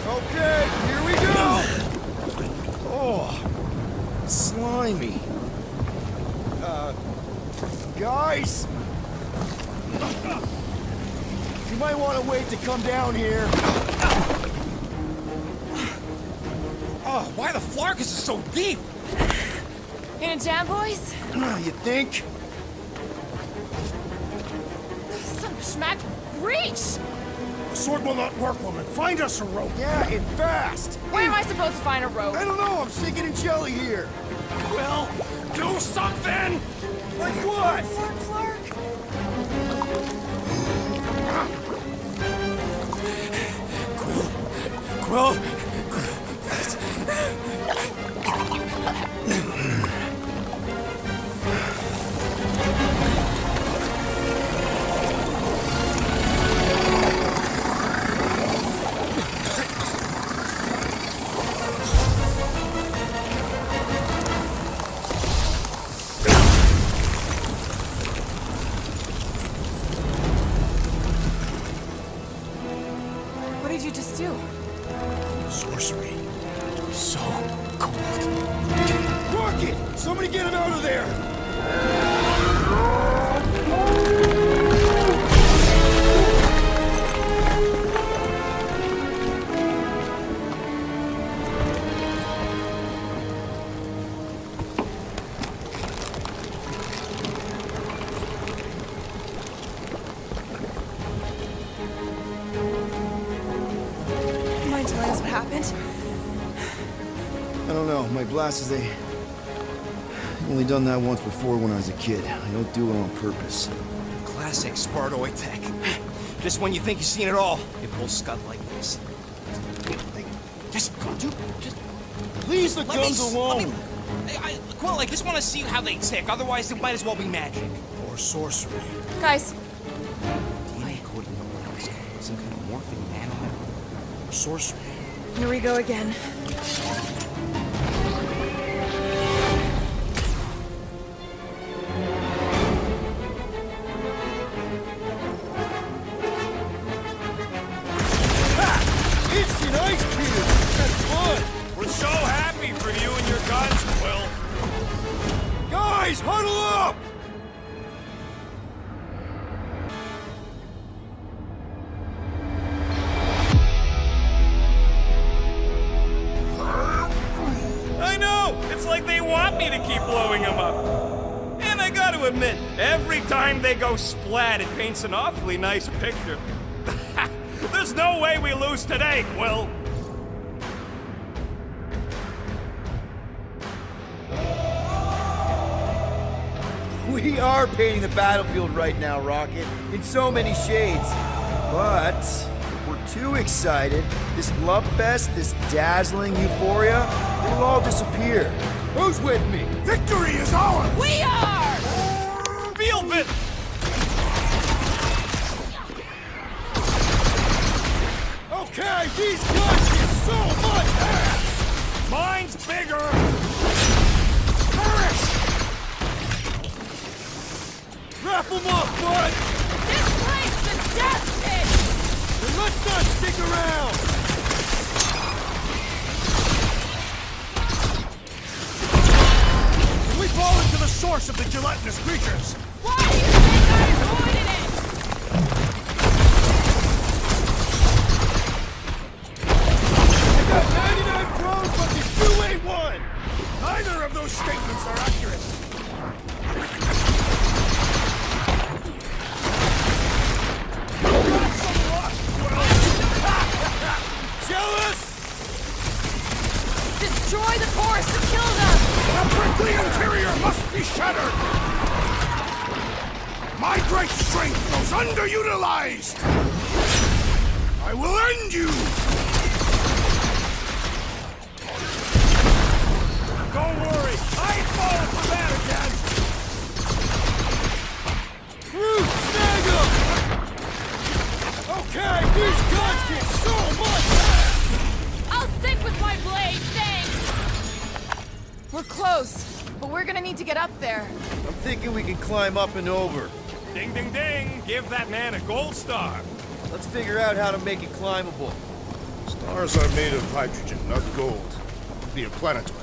Okay, here we go! Oh, slimy. Guys! You might want to wait to come down here. Oh, why the Flarkus is so deep? In a jam, boys? You think? Son of a schmack, reach! The sword will not work, woman. Find us a rope. Yeah, and fast! Where am I supposed to find a rope? I don't know, I'm sinking in jelly here. Quill, do something! Like what? Flark, Flark. Quill, What did you just do? Sorcery. So cold. Rocket! Somebody get him out of there! Mind telling us what happened? I don't know, my glasses, I've only done that once before when I was a kid. I don't do it on purpose. Classic Spartoid tech. Just when you think you've seen it all, it pulls scud like this. Just, dude, just Leave the let me guns s- alone! let me- Quill, I just want to see how they tick. Otherwise, it might as well be magic. Or sorcery. Guys, DNA coding numbers. Some kind of morphing animal. Or sorcery. here we go again. Instant ice cube! That's fun! we're so happy for you and your guns, Quill. Guys, huddle up! I know! It's like they want me to keep blowing them up. And I gotta admit, every time they go splat, it paints an awfully nice picture. There's no way we lose today, Quill. We are painting the battlefield right now, Rocket, in so many shades. But if we're too excited, this love fest, this dazzling euphoria, it'll all disappear. Who's with me? Victory is ours! We are! Feel it! Okay, these guns get so much ass! Mine's bigger! Wrap them up, bud! This place is a death pit! And let's not stick around! We fall into the source of the gelatinous creatures. Why do you think I avoided it? I got 99 drones, but there's 2A1! Neither of those statements are accurate. Jealous? Destroy the forest to kill them! The prickly interior must be shattered! My great strength goes underutilized! I will end you! Don't worry, I ain't falling for that again! Groot, snag him! Okay, these guns get so much! I'll stick with my blade, thanks! We're close, but we're gonna need to get up there. I'm thinking we can climb up and over. Ding, ding, ding! Give that man a gold star! Let's figure out how to make it climbable. Stars are made of hydrogen, not gold. It'd be a planetoid.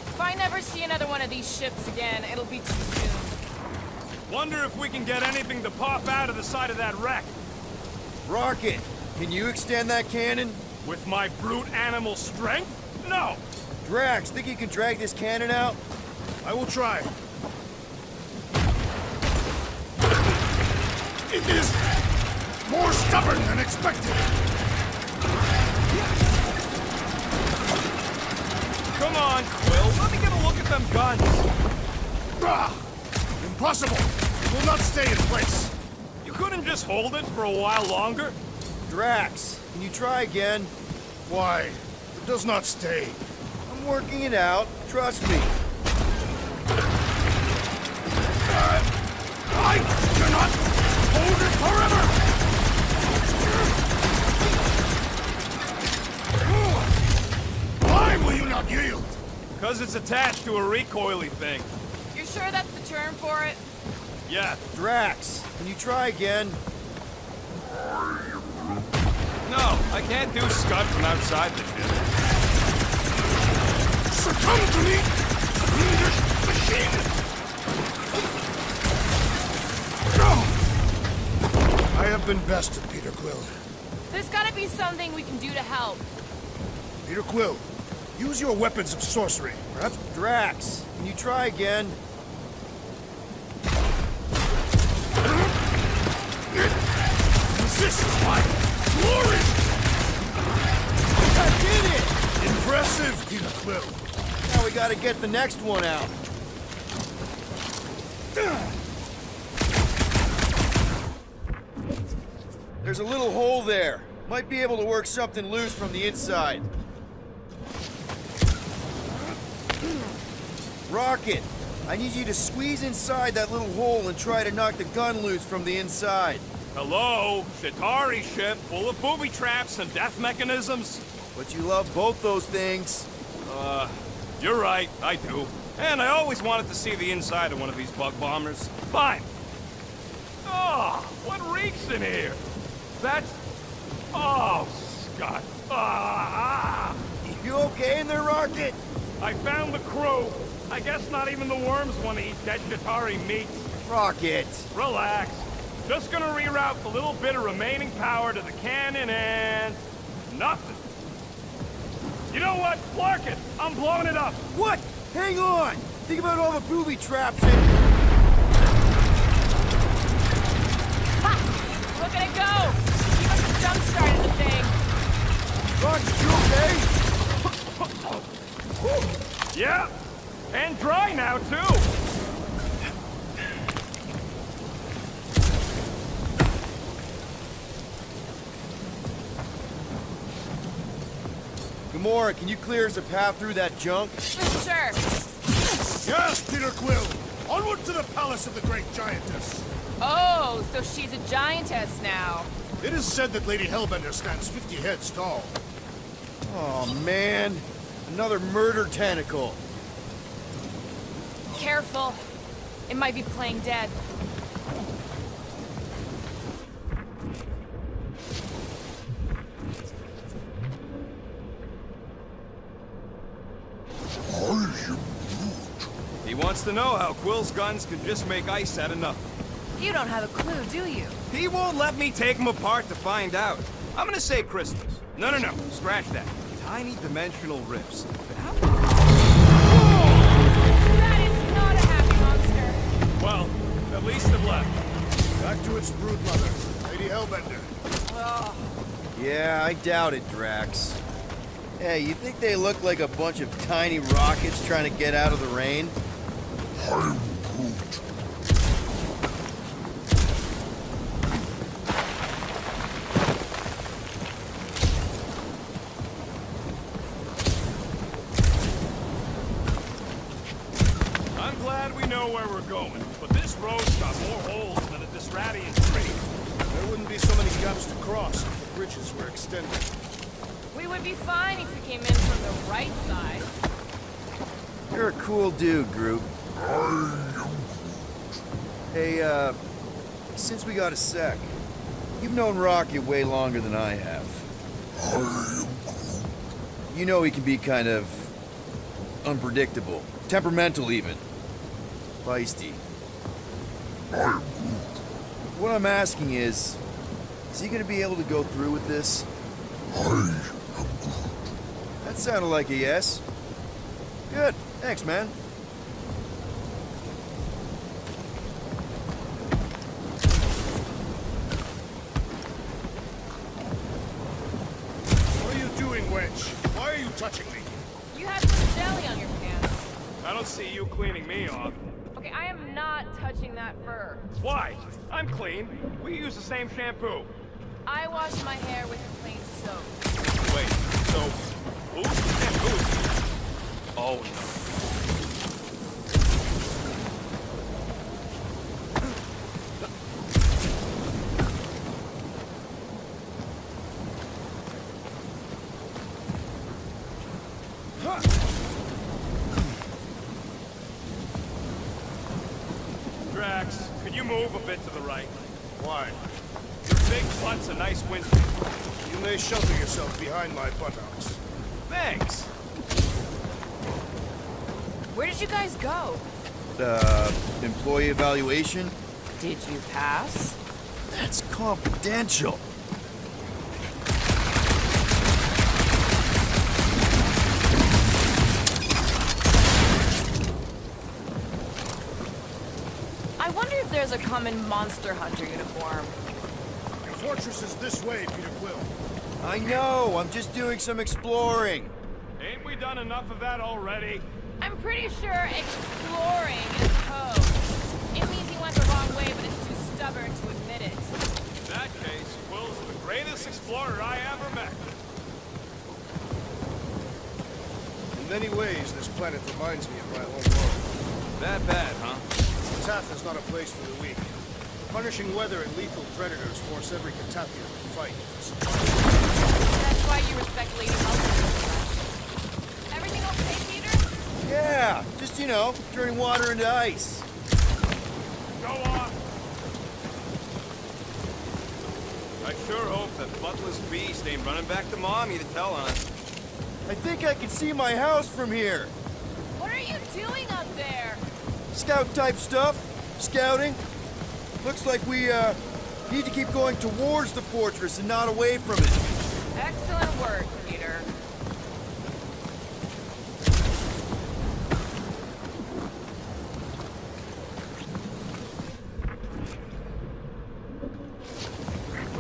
If I never see another one of these ships again, it'll be too soon. Wonder if we can get anything to pop out of the side of that wreck. Rocket, can you extend that cannon? With my brute animal strength? No! Drax, think you can drag this cannon out? I will try. It is more stubborn than expected. Come on, Quill, let me get a look at them guns. Ah, impossible. It will not stay in place. You couldn't just hold it for a while longer? Drax, can you try again? Why? It does not stay. I'm working it out. Trust me. I cannot hold it forever! Why will you not yield? Because it's attached to a recoily thing. You're sure that's the term for it? Yeah. Drax, can you try again? No, I can't do Scud from outside the ship. Succumb to me, fiendish machine! No! I have been bested, Peter Quill. There's gotta be something we can do to help. Peter Quill, use your weapons of sorcery. Perhaps Drax, can you try again? this is my glory! I did it! Impressive, Peter Quill. Now we gotta get the next one out. There's a little hole there. Might be able to work something loose from the inside. Rocket, I need you to squeeze inside that little hole and try to knock the gun loose from the inside. Hello? Shatari ship full of booby traps and death mechanisms? But you love both those things. You're right, I do. And I always wanted to see the inside of one of these bug bombers. Fine. Oh, what reeks in here? That's... Oh, Scott. You okay in there, Rocket? I found the crew. I guess not even the worms want to eat dead Shatari meat. Rocket. Relax. Just gonna reroute the little bit of remaining power to the cannon and... nothing. You know what? Flark it! I'm blowing it up! What? Hang on! Think about all the booby traps and... Ha! Look at it go! He must have jump-started the thing. Rocket, you okay? Yeah! And dry now, too! Gamora, can you clear us a path through that junk? Sure. Yes, Peter Quill! Onward to the palace of the great giantess! Oh, so she's a giantess now. It is said that Lady Hellbender stands 50 heads tall. Oh, man. Another murder tentacle. Careful. It might be playing dead. He wants to know how Quill's guns can just make ice out of nothing. You don't have a clue, do you? He won't let me take them apart to find out. I'm gonna say crystals. No, scratch that. Tiny dimensional rifts. But how... That is not a happy monster. Well, at least it left. Back to its brood mother, Lady Hellbender. Ugh. Yeah, I doubt it, Drax. Hey, you think they look like a bunch of tiny rockets trying to get out of the rain? I'm Groot. I'm glad we know where we're going, but this road's got more holes than a Disradian tree. There wouldn't be so many gaps to cross if the bridges were extended. We would be fine if we came in from the right side. You're a cool dude, Groot. Hey, since we got a sec, you've known Rocket way longer than I have. You know he can be kind of unpredictable, temperamental even. Feisty. What I'm asking is he gonna be able to go through with this? That sounded like a yes. Good. Thanks, man. What are you doing, Wedge? Why are you touching me? You had some jelly on your pants. I don't see you cleaning me off. Okay, I am not touching that fur. Why? I'm clean. We use the same shampoo. I wash my hair with plain soap. Wait, so who's shampoo? Oh no. Drax, could you move a bit to the right? Why? Your big butt's a nice wind. You may shelter yourself behind my buttocks. Thanks. Where did you guys go? Employee evaluation? Did you pass? That's confidential. I wonder if there's a common monster hunter uniform. The fortress is this way, Peter Quill. I know, I'm just doing some exploring. Ain't we done enough of that already? I'm pretty sure exploring is code. It means he went the wrong way, but is too stubborn to admit it. In that case, Quill's the greatest explorer I ever met. In many ways, this planet reminds me of my home world. That bad, huh? Katath is not a place for the weak. Punishing weather and lethal predators force every Katathian to fight for survival. That's why you respect Lady Helga so much. Everything okay, Peter? Yeah, just, turning water into ice. Go on. I sure hope that buttless beast ain't running back to Mommy to tell on us. I think I can see my house from here. What are you doing up there? Scout-type stuff. Scouting. Looks like we, need to keep going towards the fortress and not away from it. Excellent work, Peter.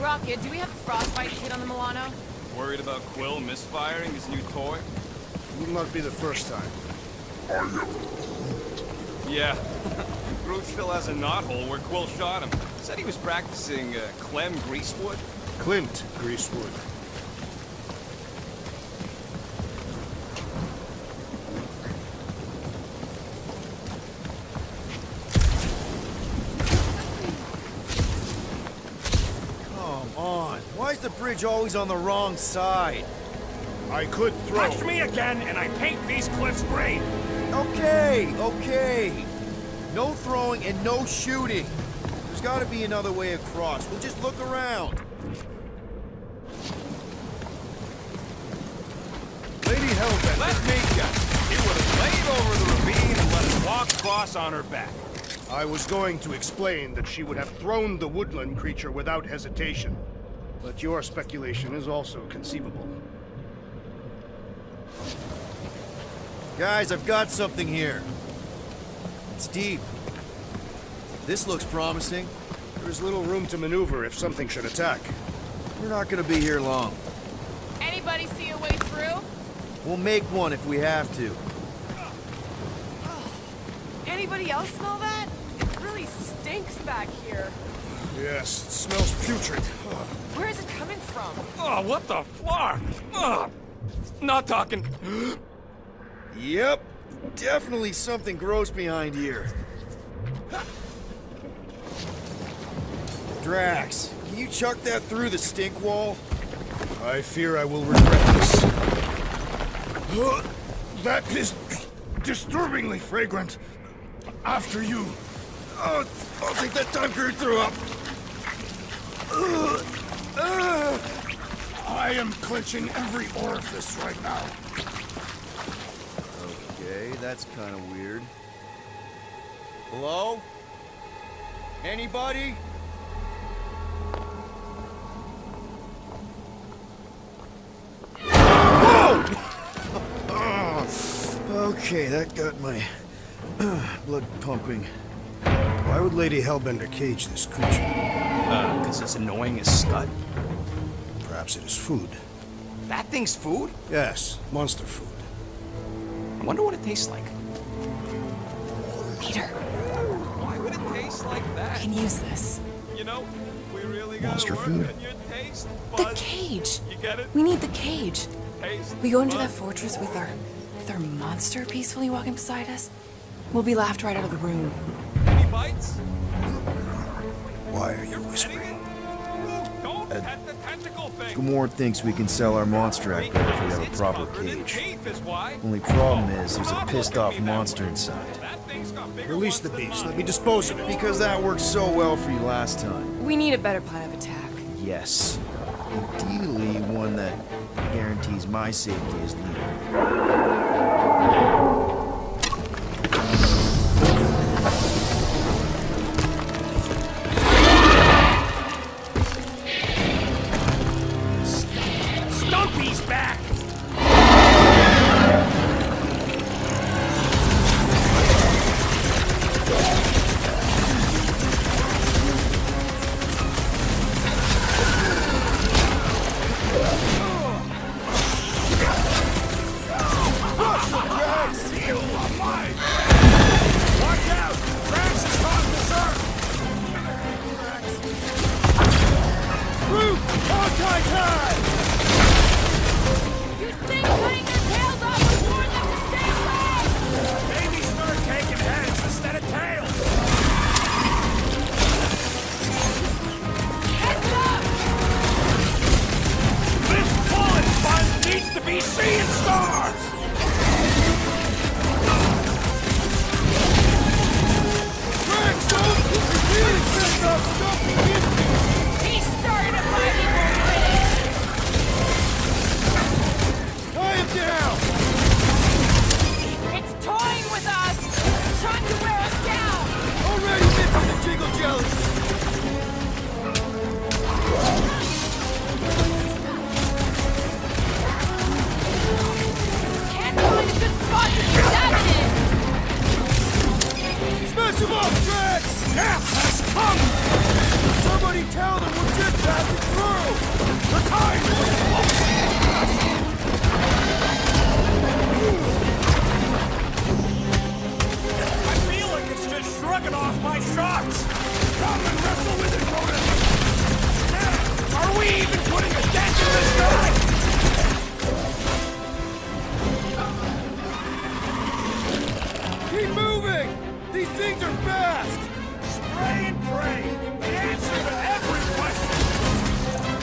Rocket, do we have a frostbite kit on the Milano? Worried about Quill misfiring his new toy? Will not be the first time. Yeah. Groot still has a knothole where Quill shot him. Said he was practicing Clem Greasewood. Clint Greasewood. Come on. Why is the bridge always on the wrong side? I could throw. Touch me again, and I paint these cliffs green. Okay. No throwing and no shooting. There's gotta be another way across. We'll just look around. Lady Hellbent. Let me guess. He would have laid over the ravine and let us walk across on her back. I was going to explain that she would have thrown the woodland creature without hesitation. But your speculation is also conceivable. Guys, I've got something here. It's deep. This looks promising. There's little room to maneuver if something should attack. We're not gonna be here long. Anybody see a way through? We'll make one if we have to. Anybody else smell that? It really stinks back here. Yes, it smells putrid. Where is it coming from? Oh, what the fuck? Not talking. Yep, definitely something gross behind here. Drax, can you chuck that through the stink wall? I fear I will regret this. That is disturbingly fragrant. After you. Oh, I'll take that time Groot threw up. I am clenching every orifice right now. Okay, that's kind of weird. Hello? Anybody? Okay, that got my blood pumping. Why would Lady Hellbender cage this creature? Because it's annoying as Scud. Perhaps it is food. That thing's food? Yes, monster food. I wonder what it tastes like. Peter, Why would it taste like that? I can use this. You know, we really gotta Monster work food. on your taste The buds. cage. You get it? We need the cage. Taste We go into that buds. fortress with our monster peacefully walking beside us. We'll be laughed right out of the room. Any bites? Why are you whispering? Don't pet the tentacle thing. Gamora thinks we can sell our monster act better if we have a It's proper covered in cage. teeth is why. Only problem is there's a pissed off monster inside. That thing's got bigger Release the ones than beast. mine. Let me dispose of it. Because that worked so well for you last time. We need a better plan of attack. Yes. Ideally, one that guarantees my safety as leader. Stumpy's back! Watch out! Drax has caused berserk! Groot! Hawkeye time! You'd think cutting their tails off would warn them to stay away! Maybe start taking heads instead of tails! Heads up! This bullet sponge needs to be seeing stars! Drax, don't! You're really pissed off stuff against me! He started a fight equal Tie him down! It's toying with us! Trying to wear us down! Already missing the jiggle jellies! Can't find a good spot to stab it in! Smash him up, Drax! Death has come! Somebody tell them we're just passing through! The time was I feel like it's just shrugging off my shots! Come and wrestle with it, Ronan! Yeah, are we even putting a dent in this guy? Keep moving! These things are fast! Spray and pray! The answer to every question!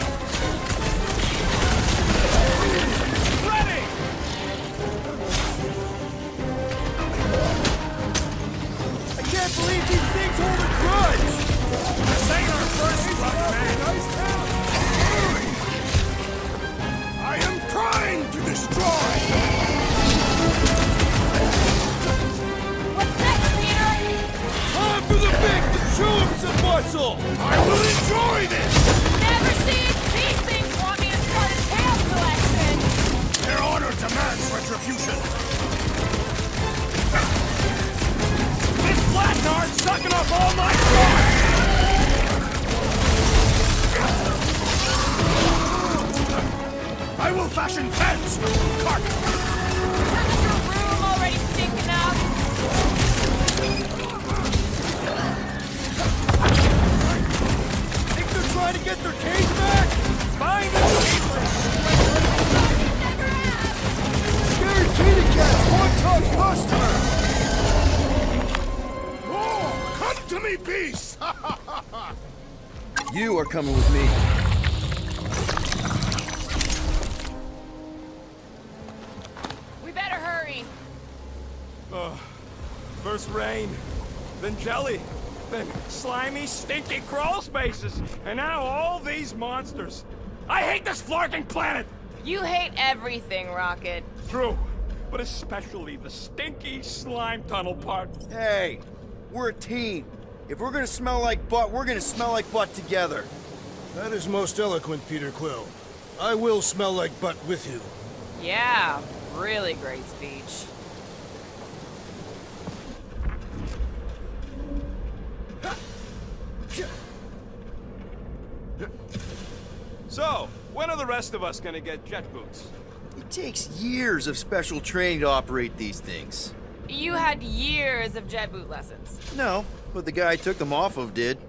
Ready! I can't believe these things hold a grudge! This ain't our first run, man! I am trying to destroy! What's next, Peter? Time for the big to show him some muscle! I will enjoy this! Never seen these things want me to start a tail collection! Their honor demands retribution! This Blackguard's sucking up all my blood! I will fashion fence with carpet! to me, beast! You are coming with me. We better hurry. First rain, then jelly, then slimy, stinky crawl spaces, and now all these monsters. I hate this flarking planet! You hate everything, Rocket. True, but especially the stinky slime tunnel part. Hey, we're a team. If we're gonna smell like butt, we're gonna smell like butt together. That is most eloquent, Peter Quill. I will smell like butt with you. Yeah, really great speech. So, when are the rest of us gonna get jet boots? It takes years of special training to operate these things. You had years of jet boot lessons. No, but the guy I took them off of did.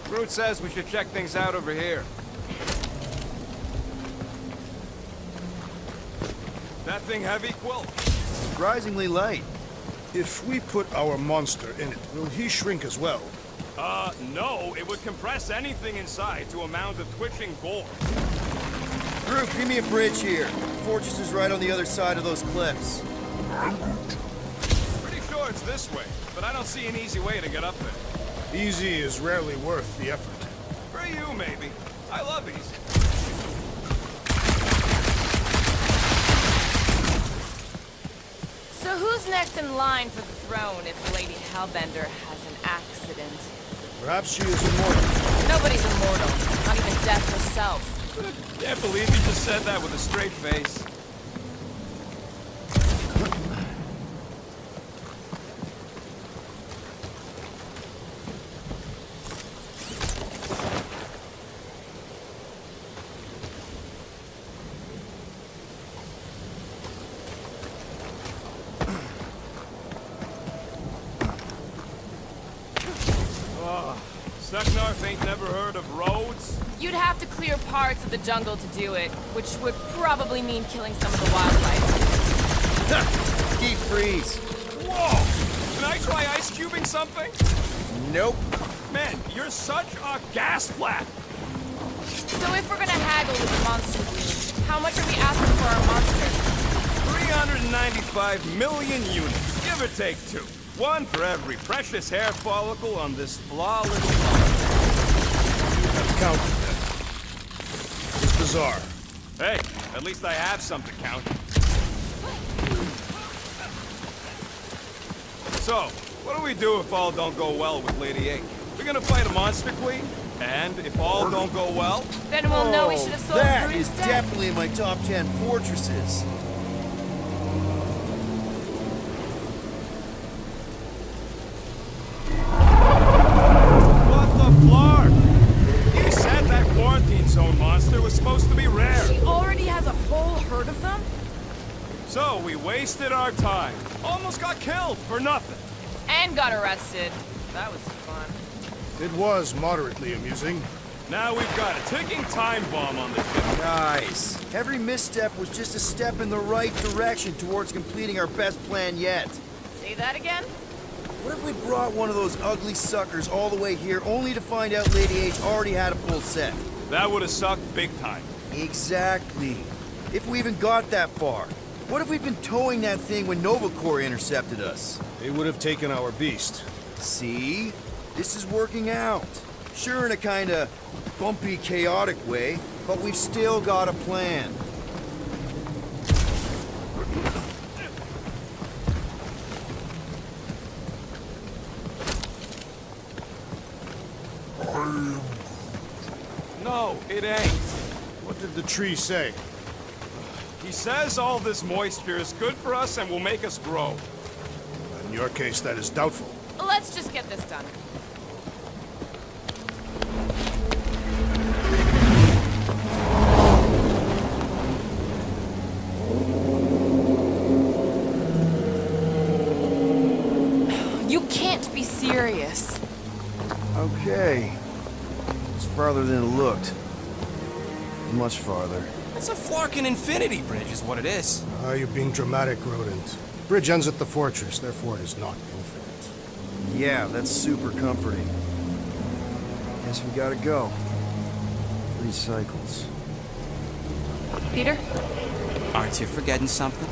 Groot says we should check things out over here. That thing heavy, Quill? Surprisingly light. If we put our monster in it, will he shrink as well? No. It would compress anything inside to a mound of twitching gore. Groot, give me a bridge here. The fortress is right on the other side of those cliffs. Pretty sure it's this way, but I don't see an easy way to get up there. Easy is rarely worth the effort. For you, maybe. I love easy. So who's next in line for the throne if Lady Hellbender has an accident? Perhaps she is immortal. Nobody's immortal, not even death herself. Can't believe you just said that with a straight face. Seknarf ain't never heard of roads? You'd have to clear parts of the jungle to do it, which would probably mean killing some of the wildlife. Deep freeze. Whoa! Can I try ice cubing something? Nope. Man, you're such a gas flat! So if we're gonna haggle with the monster breed, how much are we asking for our monster? 395 million units, give or take 2. One for every precious hair follicle on this flawless planet. I've counted them. It's bizarre. Hey, at least I have some to count. So, what do we do if all don't go well with Lady Eight? We're gonna fight a monster queen? And if all don't go well? Then we'll know we should have sold That Groot is instead. definitely in my top 10 fortresses. What the flark? You said that quarantine zone monster was supposed to be rare. She already has a whole herd of them? So we wasted our time. Almost got killed for nothing. And got arrested. That was fun. It was moderately amusing. Now we've got a ticking time bomb on the ship. Nice. Every misstep was just a step in the right direction towards completing our best plan yet. Say that again? What if we brought one of those ugly suckers all the way here only to find out Lady H already had a full set? That would have sucked big time. Exactly. If we even got that far. What if we'd been towing that thing when Nova Corps intercepted us? They would have taken our beast. See? This is working out. Sure, in a kinda bumpy, chaotic way, but we've still got a plan. No, it ain't. What did the tree say? He says all this moisture is good for us and will make us grow. In your case, that is doubtful. Let's just get this done. You can't be serious. Okay. It's farther than it looked. Much farther. It's a flarkin' infinity bridge is what it is. You're being dramatic, Rodent. Bridge ends at the fortress, therefore it is not infinite. Yeah, that's super comforting. Guess we gotta go. 3 cycles. Peter? Aren't you forgetting something?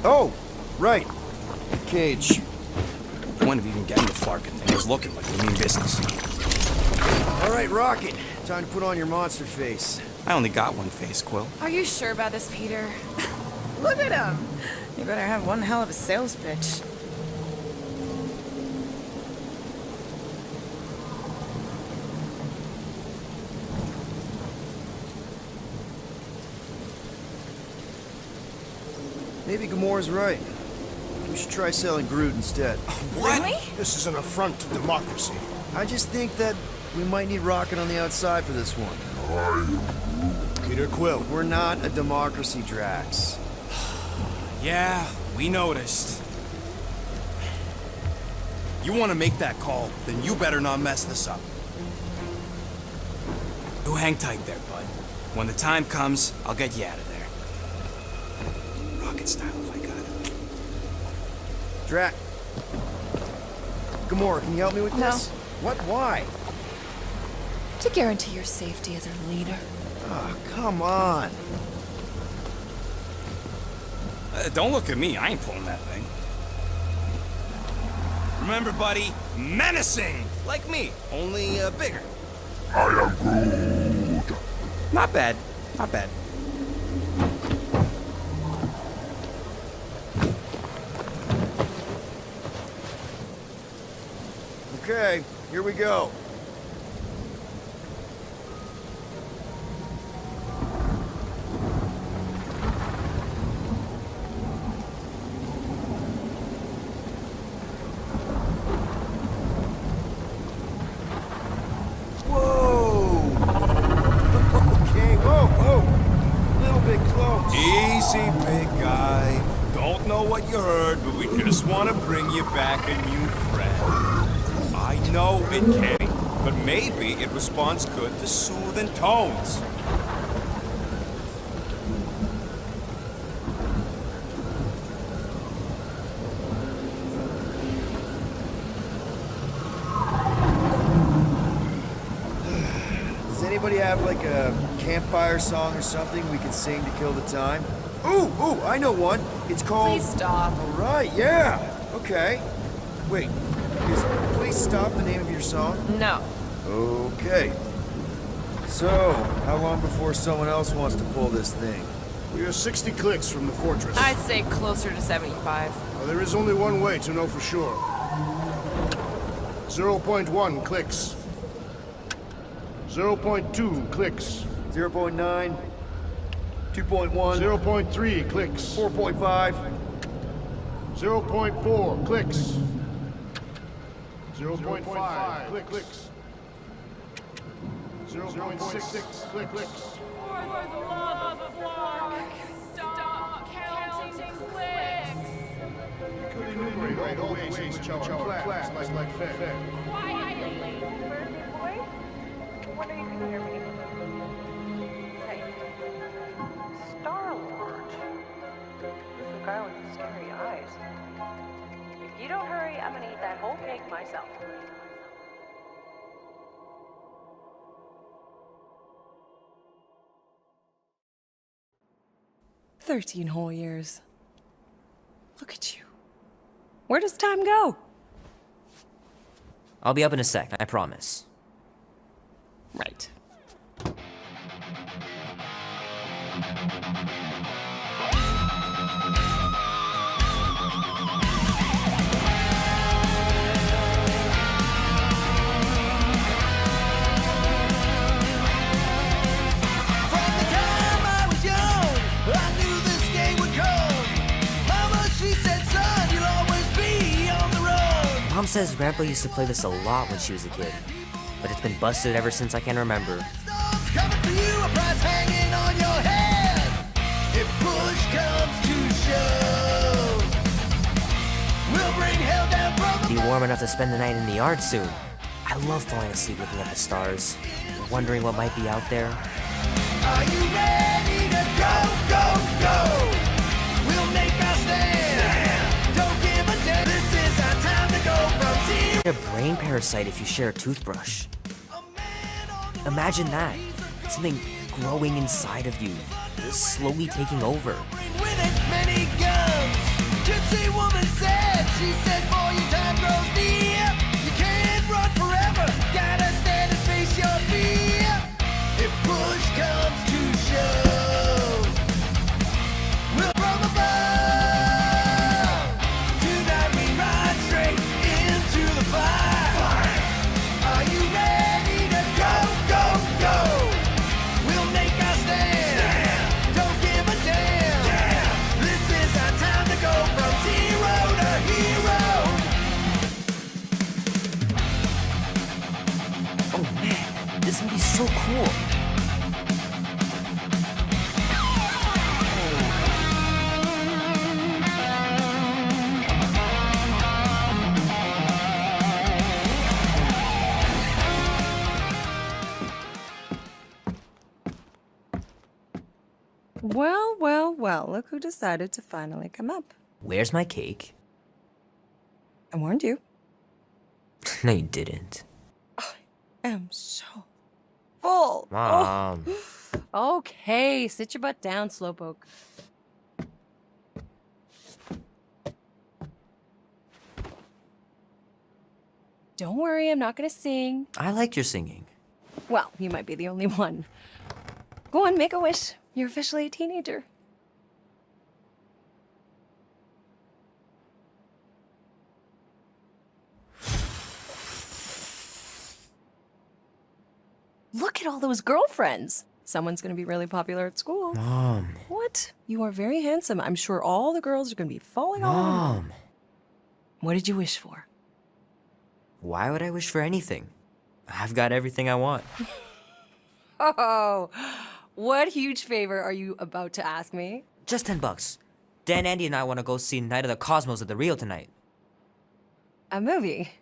Oh, right. Cage. Point of even getting the Flarkin thing was looking like we mean business. All right, Rocket. Time to put on your monster face. I only got one face, Quill. Are you sure about this, Peter? Look at him! You better have one hell of a sales pitch. Maybe Gamora's right. We should try selling Groot instead. Really? This is an affront to democracy. I just think that we might need Rocket on the outside for this one. Peter Quill. We're not a democracy, Drax. Yeah, we noticed. You want to make that call, then you better not mess this up. You hang tight there, bud. When the time comes, I'll get you out of there. Rocket style if I got it. Drax. Gamora, can you help me with No. this? What? Why? To guarantee your safety as a leader. Oh, come on. Don't look at me, I ain't pulling that thing. Remember, buddy, menacing! Like me, only bigger. I am Groot. Not bad, not bad. Okay, here we go. Whoa! Okay, whoa! Little bit close. Easy, big guy. Don't know what you heard, but we just want to bring you back a new friend. I know it can't, but maybe it responds good to soothing tones. Does anybody have like a campfire song or something we can sing to kill the time? Ooh, I know one. It's called... Please stop. All right, yeah. Okay. Wait, is Please Stop the name of your song? No. Okay. So, how long before someone else wants to pull this thing? We are 60 clicks from the fortress. I'd say closer to 75. Well, there is only one way to know for sure. 0.1 clicks. 0.2 clicks. 0.9, 2.1, 0.3 clicks. 4.5. 0.4 clicks. 0.5 clicks. 0.6 clicks. For the love of Lark, stop counting clicks. Could enumerate all the ways in which our class like Fed. Quietly. Boy, what are you doing here, baby? Hey, Star-Lord. The guy with the scary eyes. If you don't hurry, I'm gonna eat that whole cake myself. "13 whole years. Look at you. Where does time go?" I'll be up in a sec, I promise. Right. Mom says Grandpa used to play this a lot when she was a kid, but it's been busted ever since I can remember. Be warm enough to spend the night in the yard soon. I love falling asleep looking at the stars, wondering what might be out there. Are you ready to go, go, go? We'll make our stand. get a brain parasite if you share a toothbrush. Imagine that. Something growing inside of you, slowly taking over. With it, many guns. Gypsy woman said, she said, boy, your time grows near. You can't run forever, gotta stand and face your fear. If push comes to shove, we'll from above. Tonight we ride straight into the fire. Are you ready to go, go, go? We'll make our stand. Don't give a damn. This is our time to go from zero to hero. Oh man, this would be so cool. Well, well, well, look who decided to finally come up. Where's my cake? I warned you. No, you didn't. I am so full. Mom. Oh. Okay, sit your butt down, Slowpoke. Don't worry, I'm not gonna sing. I like your singing. Well, you might be the only one. Go on, make a wish. You're officially a teenager. Look at all those girlfriends. Someone's gonna be really popular at school. Mom. What? You are very handsome. I'm sure all the girls are gonna be falling all over you. Mom. What did you wish for? Why would I wish for anything? I've got everything I want. Oh, what huge favor are you about to ask me? Just $10. Dan, Andy, and I want to go see Night of the Cosmos at the Rio tonight. A movie?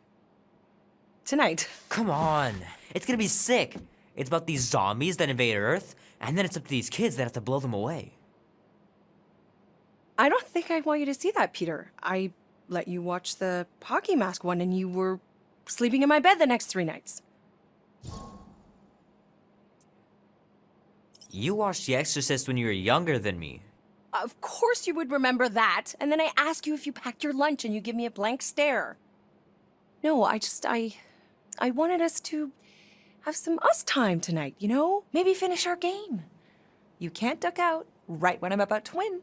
Tonight? Come on. It's gonna be sick. It's about these zombies that invade Earth, and then it's up to these kids that have to blow them away. I don't think I want you to see that, Peter. I let you watch the hockey mask one and you were sleeping in my bed the next 3 nights. You watched The Exorcist when you were younger than me. Of course you would remember that. And then I ask you if you packed your lunch and you give me a blank stare. No, I wanted us to have some us time tonight, you know? Maybe finish our game. You can't duck out right when I'm about to win.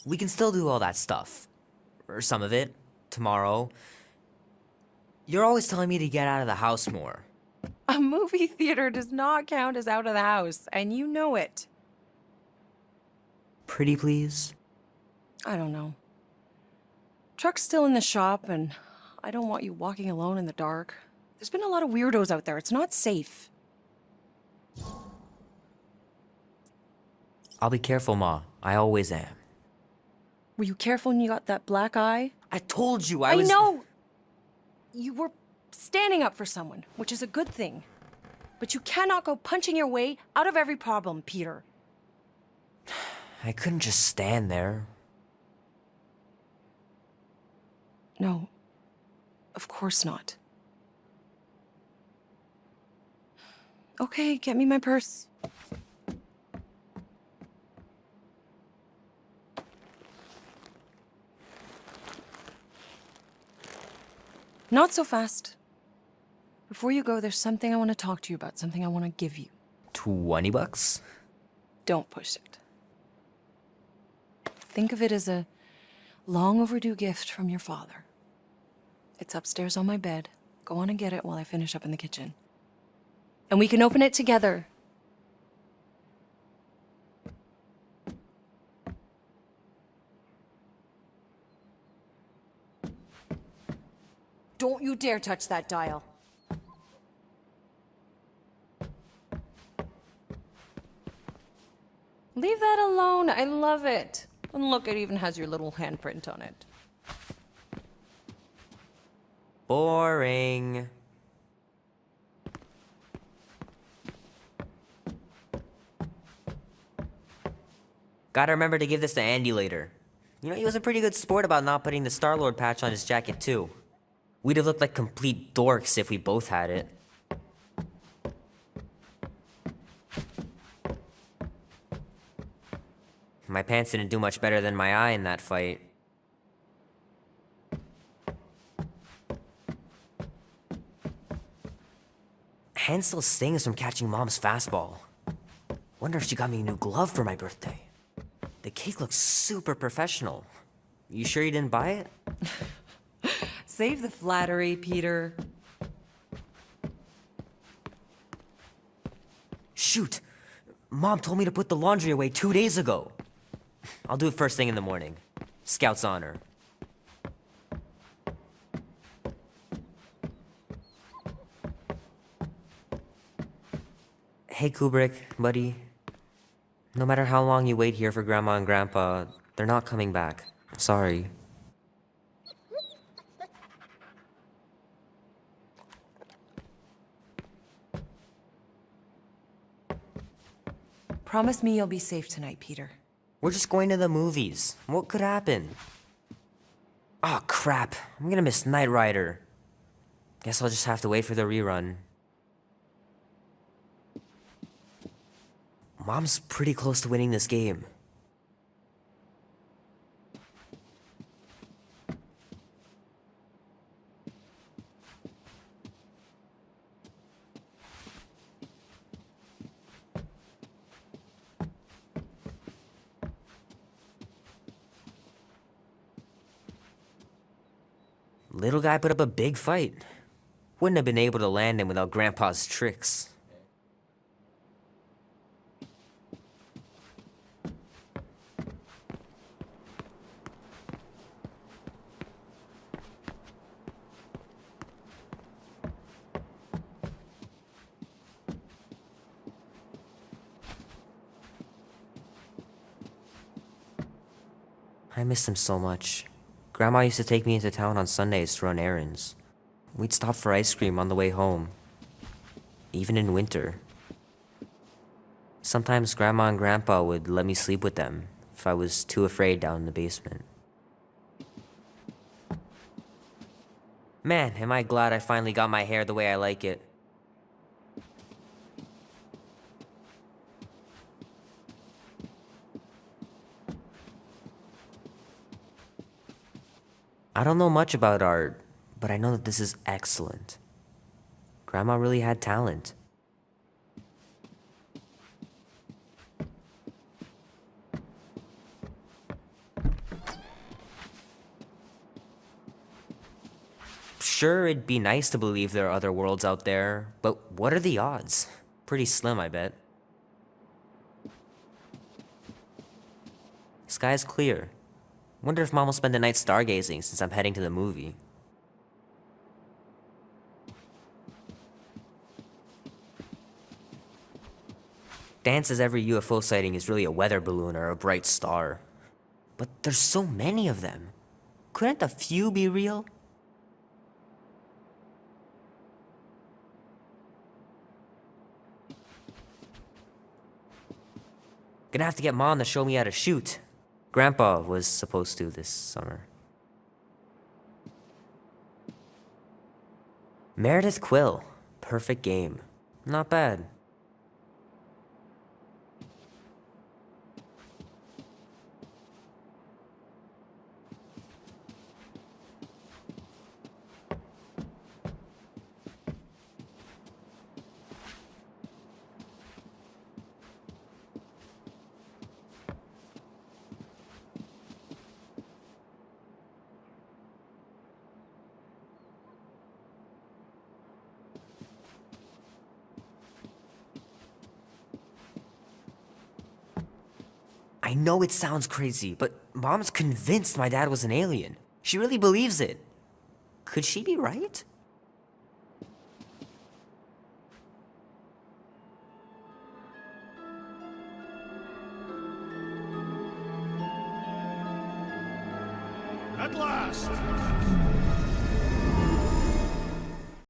We can still do all that stuff. Or some of it. Tomorrow. You're always telling me to get out of the house more. A movie theater does not count as out of the house, and you know it. Pretty please? I don't know. Truck's still in the shop, and I don't want you walking alone in the dark. There's been a lot of weirdos out there. It's not safe. I'll be careful, Ma. I always am. Were you careful when you got that black eye? I told you I was- know! You were standing up for someone, which is a good thing. But you cannot go punching your way out of every problem, Peter. I couldn't just stand there. No. Of course not. Okay, get me my purse. Not so fast. Before you go, there's something I want to talk to you about, something I want to give you. $20? Don't push it. Think of it as a long overdue gift from your father. It's upstairs on my bed. Go on and get it while I finish up in the kitchen. And we can open it together. Don't you dare touch that dial. Leave that alone. I love it. And look, it even has your little handprint on it. Boring. Gotta remember to give this to Andy later. You know, he was a pretty good sport about not putting the Star-Lord patch on his jacket, too. We'd have looked like complete dorks if we both had it. My pants didn't do much better than my eye in that fight. Hand still stings from catching Mom's fastball. Wonder if she got me a new glove for my birthday. The cake looks super professional. You sure you didn't buy it? Save the flattery, Peter. Shoot! Mom told me to put the laundry away 2 days ago. I'll do it first thing in the morning. Scout's honor. Hey Kubrick, buddy. No matter how long you wait here for Grandma and Grandpa, they're not coming back. Sorry. Promise me you'll be safe tonight, Peter. We're just going to the movies. What could happen? Oh crap, I'm gonna miss Knight Rider. Guess I'll just have to wait for the rerun. Mom's pretty close to winning this game. Little guy put up a big fight. Wouldn't have been able to land him without Grandpa's tricks. I miss him so much. Grandma used to take me into town on Sundays to run errands. We'd stop for ice cream on the way home, even in winter. Sometimes Grandma and Grandpa would let me sleep with them if I was too afraid down in the basement. Man, am I glad I finally got my hair the way I like it. I don't know much about art, but I know that this is excellent. Grandma really had talent. Sure, it'd be nice to believe there are other worlds out there, but what are the odds? Pretty slim, I bet. Sky's clear. Wonder if Mom will spend the night stargazing since I'm heading to the movie. Dan says every UFO sighting is really a weather balloon or a bright star. But there's so many of them. Couldn't a few be real? Gonna have to get Mom to show me how to shoot. Grandpa was supposed to this summer. Meredith Quill. Perfect game. Not bad. I know it sounds crazy, but Mom's convinced my dad was an alien. She really believes it. Could she be right? At last!